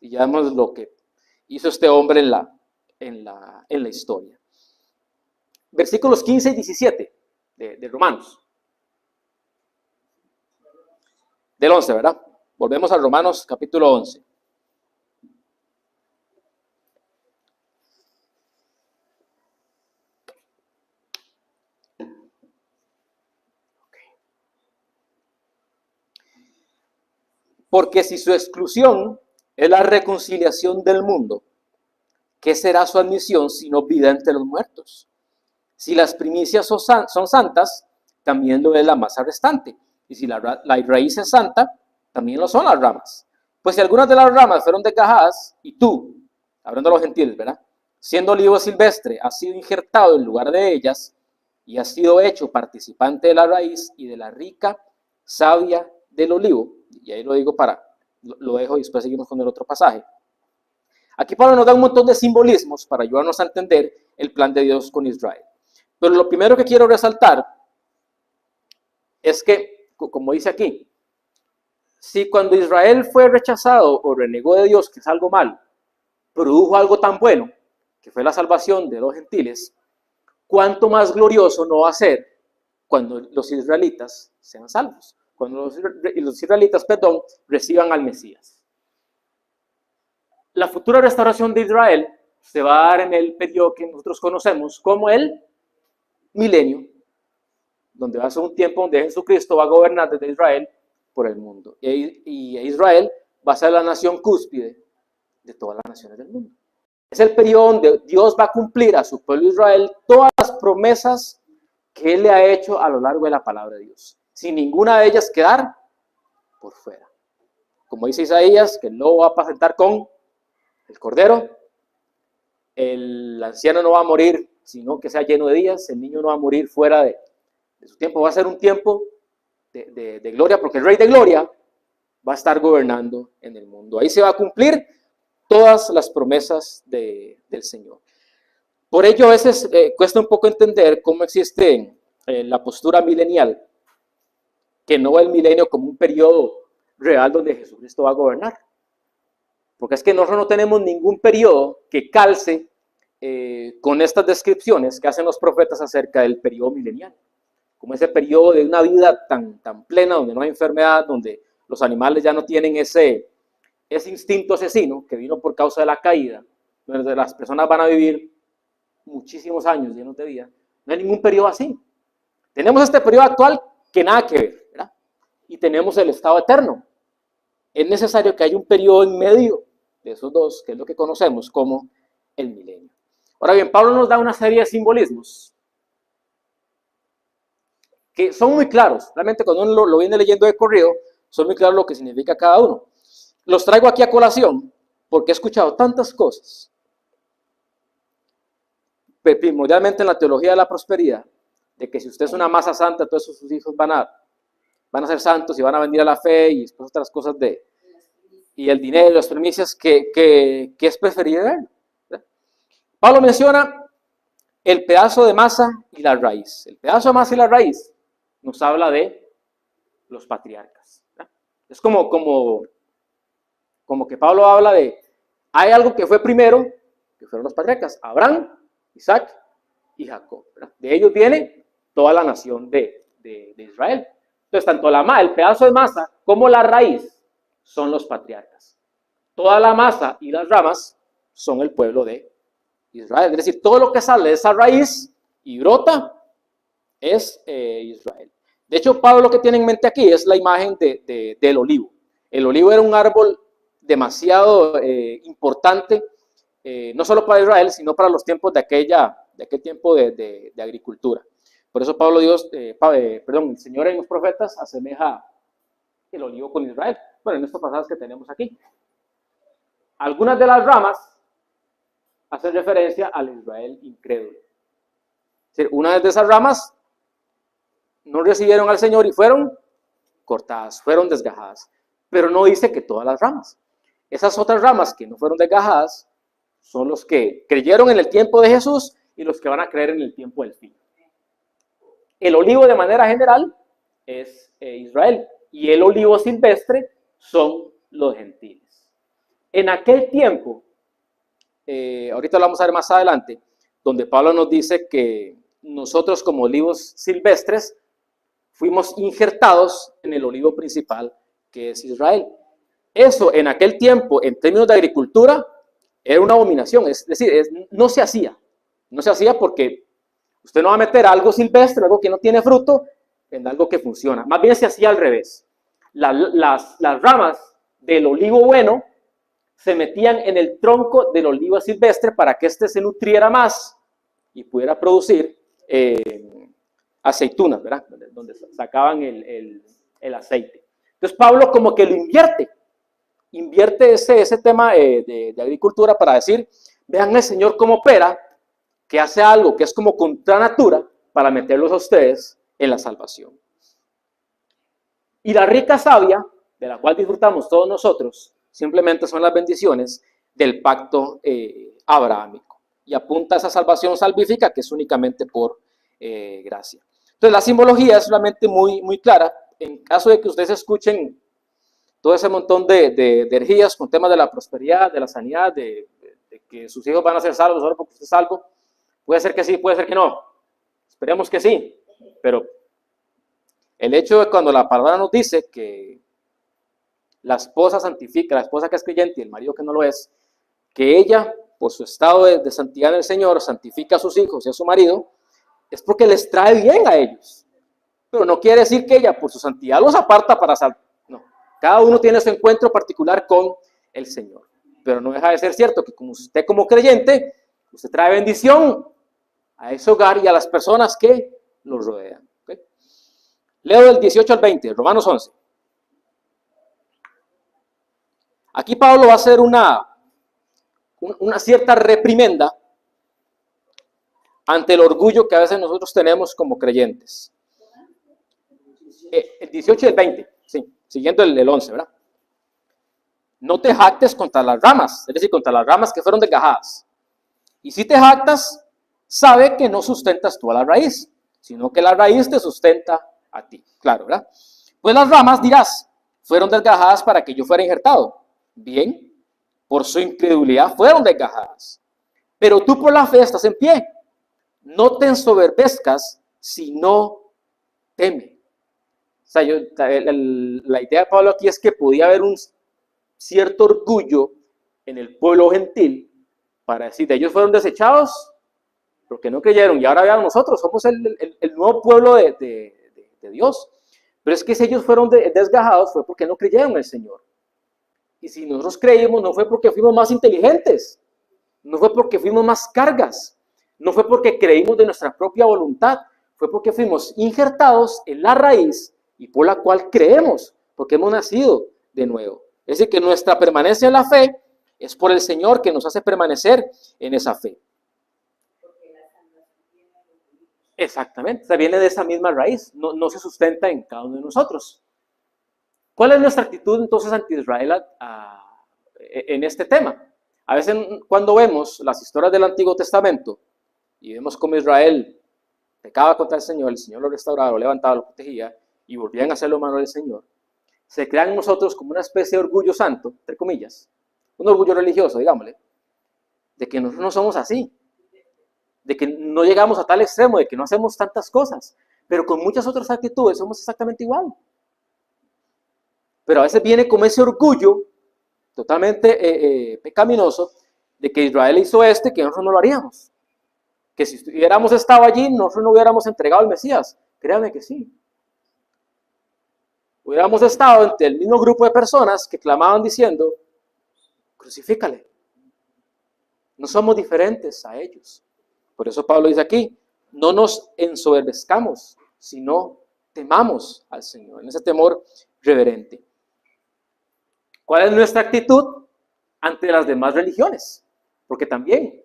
Y ya vemos lo que hizo este hombre en la historia. Versículos 15 y 17 de Romanos. Del 11, ¿verdad? Volvemos a Romanos capítulo 11. Porque si su exclusión es la reconciliación del mundo, ¿qué será su admisión sino vida entre los muertos? Si las primicias son santas, también lo es la masa restante. Y si la raíz es santa, también lo son las ramas. Pues si algunas de las ramas fueron desgajadas, y tú, hablando de los gentiles, ¿verdad? Siendo olivo silvestre, has sido injertado en lugar de ellas, y has sido hecho participante de la raíz y de la rica savia del olivo. Y ahí lo digo lo dejo y después seguimos con el otro pasaje. Aquí Pablo nos da un montón de simbolismos para ayudarnos a entender el plan de Dios con Israel. Pero lo primero que quiero resaltar es que, como dice aquí, si cuando Israel fue rechazado o renegó de Dios, que es algo malo, produjo algo tan bueno, que fue la salvación de los gentiles, ¿cuánto más glorioso no va a ser cuando los israelitas sean salvos? Cuando los israelitas, reciban al Mesías. La futura restauración de Israel se va a dar en el periodo que nosotros conocemos como el milenio, donde va a ser un tiempo donde Jesucristo va a gobernar desde Israel por el mundo. Y Israel va a ser la nación cúspide de todas las naciones del mundo. Es el periodo donde Dios va a cumplir a su pueblo Israel todas las promesas que Él le ha hecho a lo largo de la palabra de Dios, sin ninguna de ellas quedar por fuera. Como dice Isaías, que el lobo va a apacentar con el cordero, el anciano no va a morir, sino que sea lleno de días, el niño no va a morir fuera de su tiempo, va a ser un tiempo de gloria, porque el Rey de Gloria va a estar gobernando en el mundo. Ahí se va a cumplir todas las promesas del Señor. Por ello a veces cuesta un poco entender cómo existe la postura milenial, que no ve el milenio como un periodo real donde Jesucristo va a gobernar. Porque es que nosotros no tenemos ningún periodo que calce con estas descripciones que hacen los profetas acerca del periodo milenial. Como ese periodo de una vida tan plena, donde no hay enfermedad, donde los animales ya no tienen ese instinto asesino que vino por causa de la caída, donde las personas van a vivir muchísimos años llenos de vida. No hay ningún periodo así. Tenemos este periodo actual que nada que ver, ¿verdad? Y tenemos el estado eterno. Es necesario que haya un periodo en medio de esos dos, que es lo que conocemos como el milenio. Ahora bien, Pablo nos da una serie de simbolismos que son muy claros. Realmente cuando uno lo viene leyendo de corrido, son muy claros lo que significa cada uno. Los traigo aquí a colación porque he escuchado tantas cosas, primordialmente en la teología de la prosperidad, de que si usted es una masa santa, todos sus hijos van a ser santos y van a venir a la fe y después otras cosas y el dinero, las primicias, que es preferible ver. Pablo menciona el pedazo de masa y la raíz. El pedazo de masa y la raíz nos habla de los patriarcas. ¿Verdad? Es como que Pablo habla de, hay algo que fue primero, que fueron los patriarcas, Abraham, Isaac y Jacob. ¿Verdad? De ellos viene toda la nación de Israel. Entonces, tanto el pedazo de masa como la raíz son los patriarcas. Toda la masa y las ramas son el pueblo de Israel. Es decir, todo lo que sale de esa raíz y brota es Israel. De hecho, Pablo lo que tiene en mente aquí es la imagen del olivo. El olivo era un árbol demasiado importante, no solo para Israel, sino para los tiempos de aquel tiempo de agricultura. Por eso el Señor en los profetas asemeja el olivo con Israel. Bueno, en estos pasajes que tenemos aquí. Algunas de las ramas hacen referencia al Israel incrédulo. Es decir, una de esas ramas no recibieron al Señor y fueron cortadas, fueron desgajadas. Pero no dice que todas las ramas. Esas otras ramas que no fueron desgajadas son los que creyeron en el tiempo de Jesús y los que van a creer en el tiempo del fin. El olivo de manera general es Israel y el olivo silvestre son los gentiles. En aquel tiempo, ahorita lo vamos a ver más adelante, donde Pablo nos dice que nosotros como olivos silvestres fuimos injertados en el olivo principal que es Israel. Eso en aquel tiempo, en términos de agricultura, era una abominación, es decir, no se hacía porque usted no va a meter algo silvestre, algo que no tiene fruto, en algo que funciona. Más bien se hacía al revés. Las ramas del olivo bueno se metían en el tronco del olivo silvestre para que éste se nutriera más y pudiera producir aceitunas, ¿verdad? Donde sacaban el aceite. Entonces Pablo como que lo invierte ese tema de agricultura para decir, vean el Señor cómo opera, que hace algo que es como contra natura para meterlos a ustedes en la salvación. Y la rica savia, de la cual disfrutamos todos nosotros, simplemente son las bendiciones del pacto abrahámico. Y apunta a esa salvación salvífica que es únicamente por gracia. Entonces la simbología es solamente muy clara. En caso de que ustedes escuchen todo ese montón de herejías con temas de la prosperidad, de la sanidad, de que sus hijos van a ser salvos solo porque usted es salvo, puede ser que sí, puede ser que no. Esperemos que sí, pero el hecho de cuando la palabra nos dice que la esposa santifica, la esposa que es creyente y el marido que no lo es, que ella, por su estado de santidad en el Señor, santifica a sus hijos y a su marido, es porque les trae bien a ellos. Pero no quiere decir que ella, por su santidad, los aparta para salvar. No, cada uno tiene su encuentro particular con el Señor. Pero no deja de ser cierto que como usted como creyente, usted trae bendición a ese hogar y a las personas que los rodean. ¿Okay? Leo del 18 al 20, Romanos 11. Aquí Pablo va a hacer una cierta reprimenda ante el orgullo que a veces nosotros tenemos como creyentes. El 18 y el 20, sí, siguiendo el 11, ¿verdad? No te jactes contra las ramas, es decir, contra las ramas que fueron desgajadas. Y si te jactas, sabe que no sustentas tú a la raíz, sino que la raíz te sustenta a ti. Claro, ¿verdad? Pues las ramas, dirás, fueron desgajadas para que yo fuera injertado. Bien, por su incredulidad fueron desgajadas. Pero tú por la fe estás en pie. No te ensoberbezcas, sino teme. O sea, la idea de Pablo aquí es que podía haber un cierto orgullo en el pueblo gentil para decir, ellos fueron desechados porque no creyeron y ahora vean nosotros, somos el nuevo pueblo de Dios. Pero es que si ellos fueron desgajados fue porque no creyeron en el Señor. Y si nosotros creímos no fue porque fuimos más inteligentes, no fue porque fuimos más cargas, no fue porque creímos de nuestra propia voluntad, fue porque fuimos injertados en la raíz y por la cual creemos, porque hemos nacido de nuevo. Es decir, que nuestra permanencia en la fe es por el Señor que nos hace permanecer en esa fe. Exactamente, o sea, viene de esa misma raíz, no se sustenta en cada uno de nosotros. ¿Cuál es nuestra actitud entonces ante Israel en este tema? A veces cuando vemos las historias del Antiguo Testamento y vemos cómo Israel pecaba contra el Señor lo restauraba, lo levantaba, lo protegía y volvían a hacer lo malo del Señor, se crea en nosotros como una especie de orgullo santo, entre comillas, un orgullo religioso, digámosle, de que nosotros no somos así, de que no llegamos a tal extremo, de que no hacemos tantas cosas, pero con muchas otras actitudes somos exactamente igual. Pero a veces viene como ese orgullo totalmente pecaminoso de que Israel hizo que nosotros no lo haríamos. Que si hubiéramos estado allí, nosotros no hubiéramos entregado al Mesías. Créanme que sí. Hubiéramos estado entre el mismo grupo de personas que clamaban diciendo, crucifícale. No somos diferentes a ellos. Por eso Pablo dice aquí, no nos ensoberbezcamos, sino temamos al Señor, en ese temor reverente. ¿Cuál es nuestra actitud ante las demás religiones? Porque también,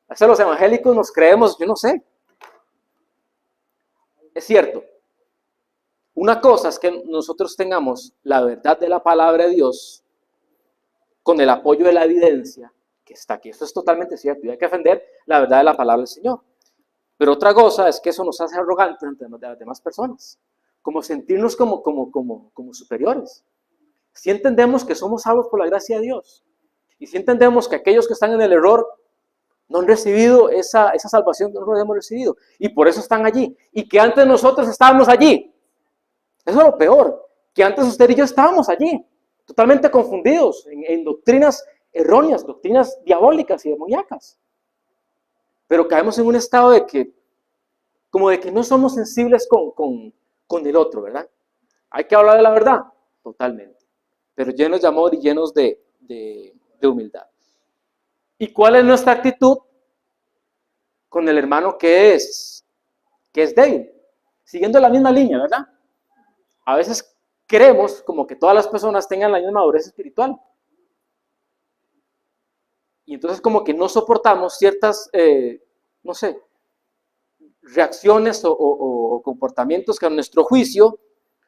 a veces los evangélicos nos creemos, yo no sé. Es cierto, una cosa es que nosotros tengamos la verdad de la palabra de Dios con el apoyo de la evidencia que está aquí. Eso es totalmente cierto y hay que defender la verdad de la palabra del Señor. Pero otra cosa es que eso nos hace arrogantes ante las demás personas, como sentirnos como superiores. Si entendemos que somos salvos por la gracia de Dios y si entendemos que aquellos que están en el error No han recibido esa salvación que nosotros hemos recibido. Y por eso están allí. Y que antes nosotros estábamos allí. Eso es lo peor. Que antes usted y yo estábamos allí. Totalmente confundidos en doctrinas erróneas, doctrinas diabólicas y demoníacas. Pero caemos en un estado de que, como de que no somos sensibles con el otro, ¿verdad? Hay que hablar de la verdad. Totalmente. Pero llenos de amor y llenos de humildad. ¿Y cuál es nuestra actitud con el hermano que es débil? Siguiendo la misma línea, ¿verdad? A veces queremos como que todas las personas tengan la misma madurez espiritual. Y entonces como que no soportamos ciertas, no sé, reacciones o comportamientos que a nuestro juicio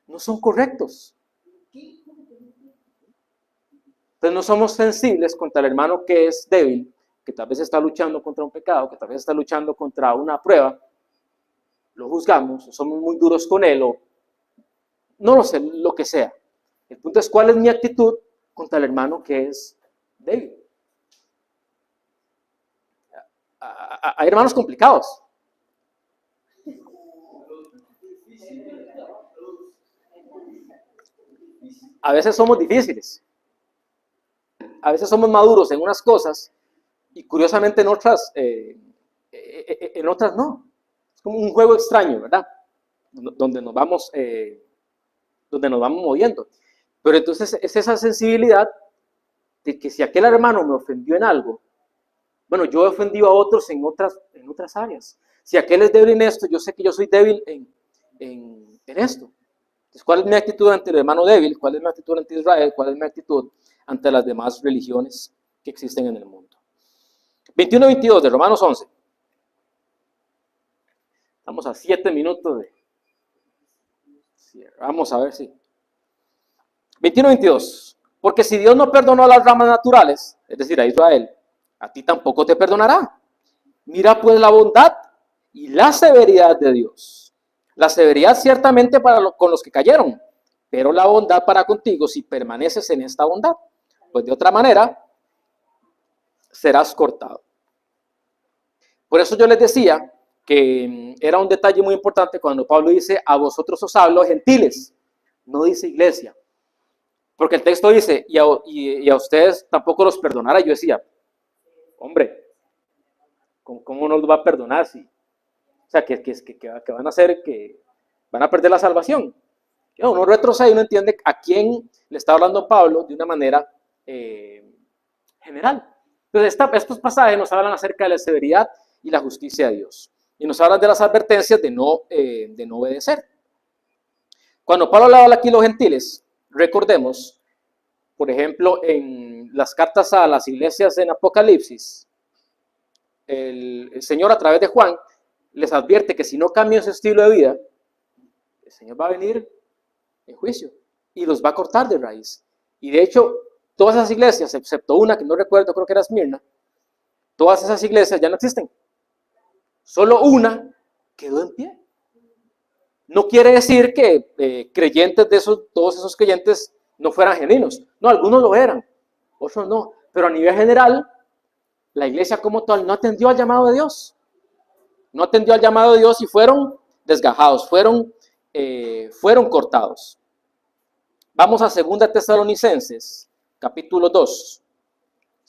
no son correctos. Entonces no somos sensibles contra el hermano que es débil, que tal vez está luchando contra un pecado, que tal vez está luchando contra una prueba. Lo juzgamos, o somos muy duros con él, o no lo sé, lo que sea. El punto es cuál es mi actitud contra el hermano que es débil. Hay hermanos complicados. A veces somos difíciles. A veces somos maduros en unas cosas y curiosamente en otras no. Es como un juego extraño, ¿verdad? Donde nos vamos moviendo. Pero entonces es esa sensibilidad de que si aquel hermano me ofendió en algo, bueno, yo he ofendido a otros en otras áreas. Si aquel es débil en esto, yo sé que yo soy débil en esto. Entonces, ¿cuál es mi actitud ante el hermano débil? ¿Cuál es mi actitud ante Israel? ¿Cuál es mi actitud ante las demás religiones que existen en el mundo? 21-22 de Romanos 11. Estamos a 7 minutos de... Vamos a ver si... 21-22. Porque si Dios no perdonó a las ramas naturales, es decir, a Israel, a ti tampoco te perdonará. Mira pues la bondad y la severidad de Dios. La severidad ciertamente con los que cayeron, pero la bondad para contigo si permaneces en esta bondad. Pues de otra manera, serás cortado. Por eso yo les decía que era un detalle muy importante cuando Pablo dice, a vosotros os hablo gentiles, no dice iglesia. Porque el texto dice, y a ustedes tampoco los perdonará. Yo decía, hombre, ¿cómo no los va a perdonar? Si, o sea, que van a hacer, que van a perder la salvación. Uno retrocede y uno entiende a quién le está hablando Pablo de una manera general. Entonces, estos pasajes nos hablan acerca de la severidad y la justicia de Dios. Y nos hablan de las advertencias de no obedecer. Cuando Pablo hablaba aquí de los gentiles, recordemos, por ejemplo, en las cartas a las iglesias en Apocalipsis, el Señor a través de Juan les advierte que si no cambian su estilo de vida, el Señor va a venir en juicio y los va a cortar de raíz. Y de hecho, todas esas iglesias, excepto una que no recuerdo, creo que era Esmirna, todas esas iglesias ya no existen. Solo una quedó en pie. No quiere decir que creyentes todos esos creyentes no fueran genuinos. No, algunos lo eran, otros no. Pero a nivel general, la iglesia como tal no atendió al llamado de Dios. No atendió al llamado de Dios y fueron desgajados, fueron cortados. Vamos a 2 Tesalonicenses, capítulo 2.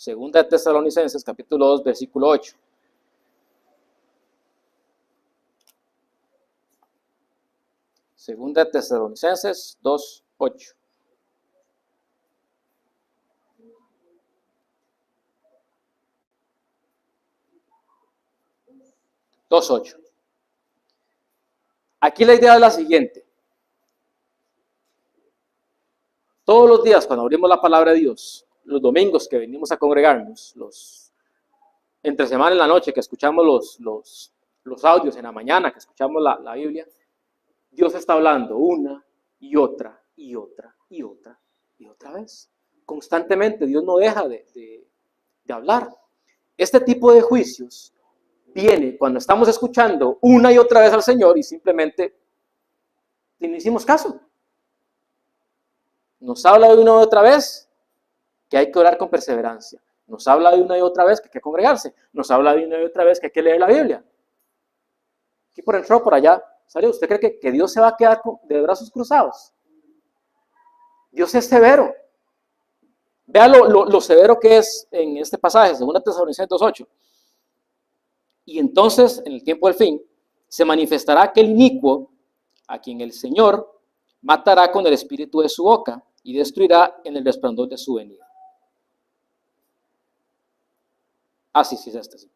2 Tesalonicenses, capítulo 2, versículo 8. Segunda Tesalonicenses 2:8. Aquí la idea es la siguiente. Todos los días cuando abrimos la palabra de Dios, los domingos que venimos a congregarnos, entre semana en la noche que escuchamos los audios, en la mañana que escuchamos la Biblia, Dios está hablando una y otra y otra y otra y otra vez. Constantemente Dios no deja de hablar. Este tipo de juicios viene cuando estamos escuchando una y otra vez al Señor y simplemente no hicimos caso. Nos habla de una y otra vez que hay que orar con perseverancia. Nos habla de una y otra vez que hay que congregarse. Nos habla de una y otra vez que hay que leer la Biblia. Aquí por dentro, por allá, ¿sale? ¿Usted cree que Dios se va a quedar de brazos cruzados? Dios es severo. Vea lo severo que es en este pasaje, 2 Tesalonicenses 2:8. Y entonces, en el tiempo del fin, se manifestará aquel inicuo a quien el Señor matará con el espíritu de su boca y destruirá en el resplandor de su venida. Sí, es este. Sí.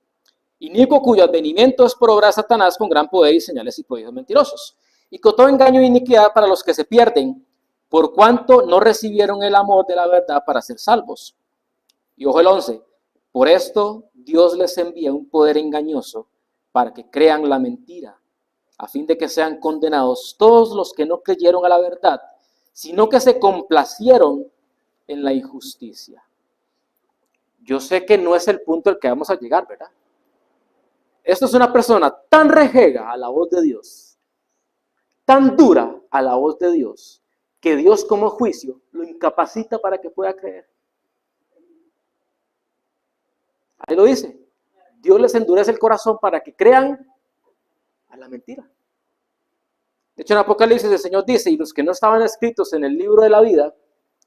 Inicuo cuyo advenimiento es por obra de Satanás con gran poder y señales y prodigios mentirosos. Y con todo engaño e iniquidad para los que se pierden, por cuanto no recibieron el amor de la verdad para ser salvos. Y ojo el 11. Por esto Dios les envía un poder engañoso para que crean la mentira, a fin de que sean condenados todos los que no creyeron a la verdad, sino que se complacieron en la injusticia. Yo sé que no es el punto al que vamos a llegar, ¿verdad? Esto es una persona tan rejega a la voz de Dios, tan dura a la voz de Dios, que Dios como juicio lo incapacita para que pueda creer. Ahí lo dice. Dios les endurece el corazón para que crean a la mentira. De hecho, en Apocalipsis el Señor dice, y los que no estaban escritos en el libro de la vida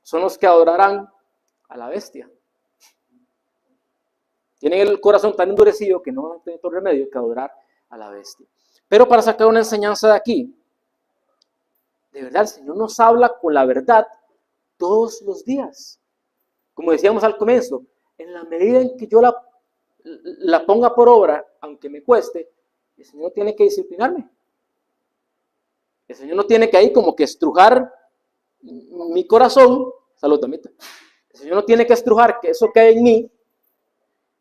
son los que adorarán a la bestia. Tienen el corazón tan endurecido que no tienen otro remedio que adorar a la bestia. Pero para sacar una enseñanza de aquí, de verdad el Señor nos habla con la verdad todos los días. Como decíamos al comienzo, en la medida en que yo la ponga por obra, aunque me cueste, el Señor tiene que disciplinarme. El Señor no tiene que ahí como que estrujar mi corazón. Salud, damita. El Señor no tiene que estrujar que eso que hay en mí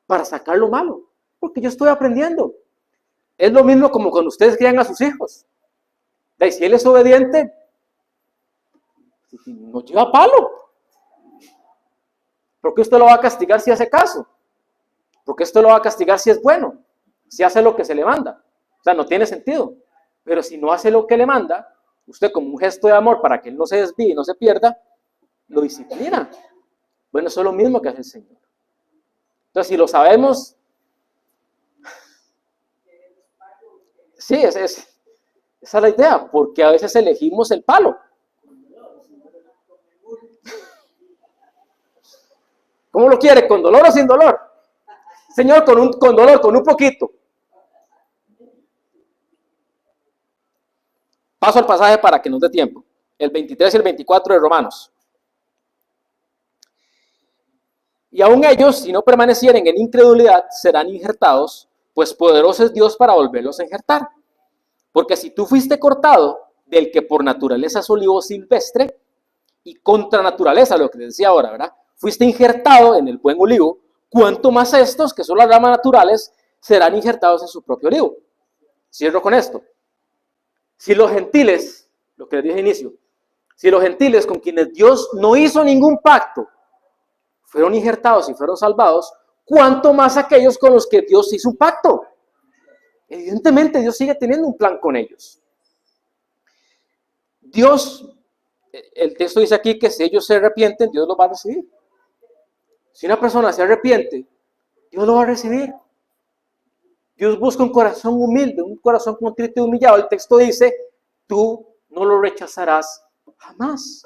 para sacar lo malo, porque yo estoy aprendiendo. Es lo mismo como cuando ustedes crían a sus hijos. Y si él es obediente, no lleva palo. ¿Por qué usted lo va a castigar si hace caso? ¿Por qué usted lo va a castigar si es bueno? Si hace lo que se le manda. O sea, no tiene sentido. Pero si no hace lo que le manda, usted como un gesto de amor para que él no se desvíe y no se pierda, lo disciplina. Bueno, eso es lo mismo que hace el Señor. Entonces, si lo sabemos, sí, esa es la idea, porque a veces elegimos el palo. ¿Cómo lo quiere? ¿Con dolor o sin dolor? Señor, con dolor, con un poquito. Paso al pasaje para que nos dé tiempo. El 23 y el 24 de Romanos. Y aún ellos, si no permanecieren en incredulidad, serán injertados, pues poderoso es Dios para volverlos a injertar. Porque si tú fuiste cortado del que por naturaleza es olivo silvestre, y contra naturaleza, lo que les decía ahora, ¿verdad? Fuiste injertado en el buen olivo, cuanto más estos, que son las ramas naturales, serán injertados en su propio olivo. Cierro con esto. Si los gentiles, lo que les dije al inicio, si los gentiles con quienes Dios no hizo ningún pacto, fueron injertados y fueron salvados, ¿cuánto más aquellos con los que Dios hizo un pacto? Evidentemente Dios sigue teniendo un plan con ellos. Dios, el texto dice aquí que si ellos se arrepienten, Dios los va a recibir. Si una persona se arrepiente, Dios lo va a recibir. Dios busca un corazón humilde, un corazón contrito y humillado. El texto dice, tú no lo rechazarás jamás.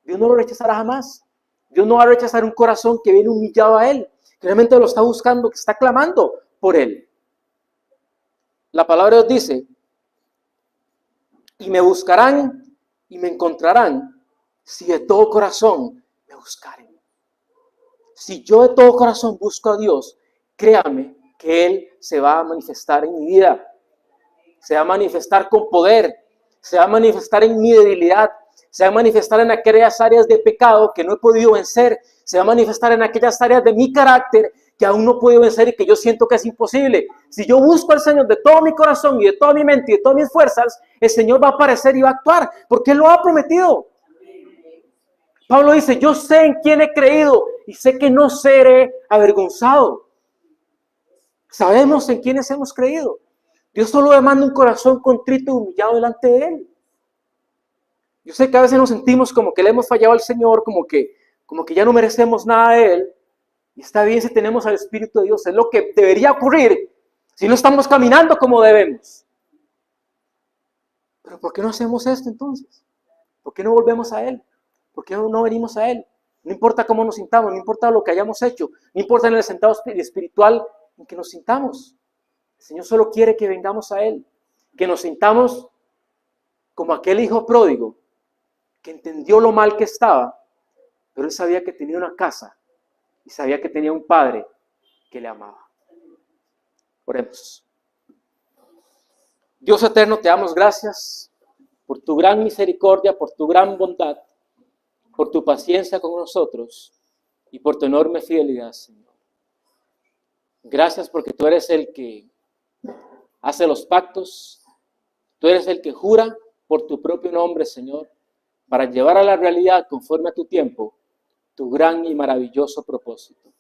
Dios no lo rechazará jamás. Dios no va a rechazar un corazón que viene humillado a Él, que realmente lo está buscando, que está clamando por Él. La palabra de Dios dice, y me buscarán y me encontrarán si de todo corazón me buscaren. Si yo de todo corazón busco a Dios, créame que Él se va a manifestar en mi vida. Se va a manifestar con poder, se va a manifestar en mi debilidad, se va a manifestar en aquellas áreas de pecado que no he podido vencer, se va a manifestar en aquellas áreas de mi carácter que aún no he podido vencer y que yo siento que es imposible. Si yo busco al Señor de todo mi corazón y de toda mi mente y de todas mis fuerzas, el Señor va a aparecer y va a actuar, porque Él lo ha prometido. Pablo dice, yo sé en quién he creído y sé que no seré avergonzado. Sabemos en quiénes hemos creído. Dios solo demanda un corazón contrito y humillado delante de Él. Yo sé que a veces nos sentimos como que le hemos fallado al Señor, como que ya no merecemos nada de Él. Y está bien si tenemos al Espíritu de Dios, es lo que debería ocurrir si no estamos caminando como debemos. Pero ¿por qué no hacemos esto entonces? ¿Por qué no volvemos a Él? ¿Por qué no venimos a Él? No importa cómo nos sintamos, no importa lo que hayamos hecho, no importa en el sentido espiritual en que nos sintamos. El Señor solo quiere que vengamos a Él, que nos sintamos como aquel hijo pródigo que entendió lo mal que estaba, pero él sabía que tenía una casa y sabía que tenía un padre que le amaba. Oremos. Dios eterno, te damos gracias por tu gran misericordia, por tu gran bondad, por tu paciencia con nosotros y por tu enorme fidelidad, Señor. Gracias porque tú eres el que hace los pactos, tú eres el que jura por tu propio nombre, Señor, para llevar a la realidad conforme a tu tiempo, tu gran y maravilloso propósito.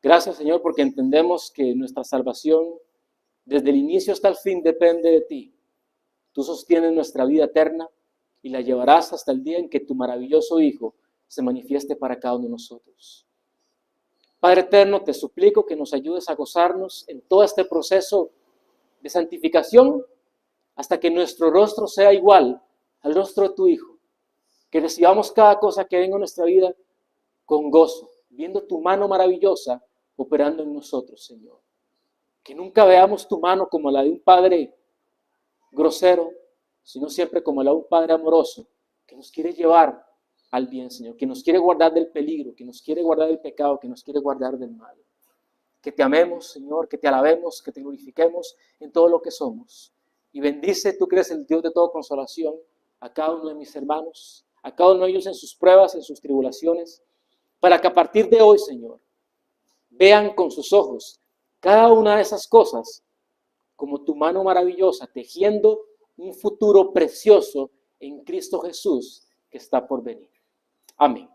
Gracias, Señor, porque entendemos que nuestra salvación desde el inicio hasta el fin depende de ti. Tú sostienes nuestra vida eterna y la llevarás hasta el día en que tu maravilloso Hijo se manifieste para cada uno de nosotros. Padre eterno, te suplico que nos ayudes a gozarnos en todo este proceso de santificación hasta que nuestro rostro sea igual al rostro de tu Hijo. Que recibamos cada cosa que venga en nuestra vida con gozo, viendo tu mano maravillosa operando en nosotros, Señor. Que nunca veamos tu mano como la de un padre grosero, sino siempre como la de un padre amoroso, que nos quiere llevar al bien, Señor, que nos quiere guardar del peligro, que nos quiere guardar del pecado, que nos quiere guardar del mal. Que te amemos, Señor, que te alabemos, que te glorifiquemos en todo lo que somos. Y bendice, tú que eres el Dios de toda consolación, a cada uno de mis hermanos, a cada uno de ellos en sus pruebas, en sus tribulaciones, para que a partir de hoy, Señor, vean con sus ojos cada una de esas cosas como tu mano maravillosa, tejiendo un futuro precioso en Cristo Jesús que está por venir. Amén.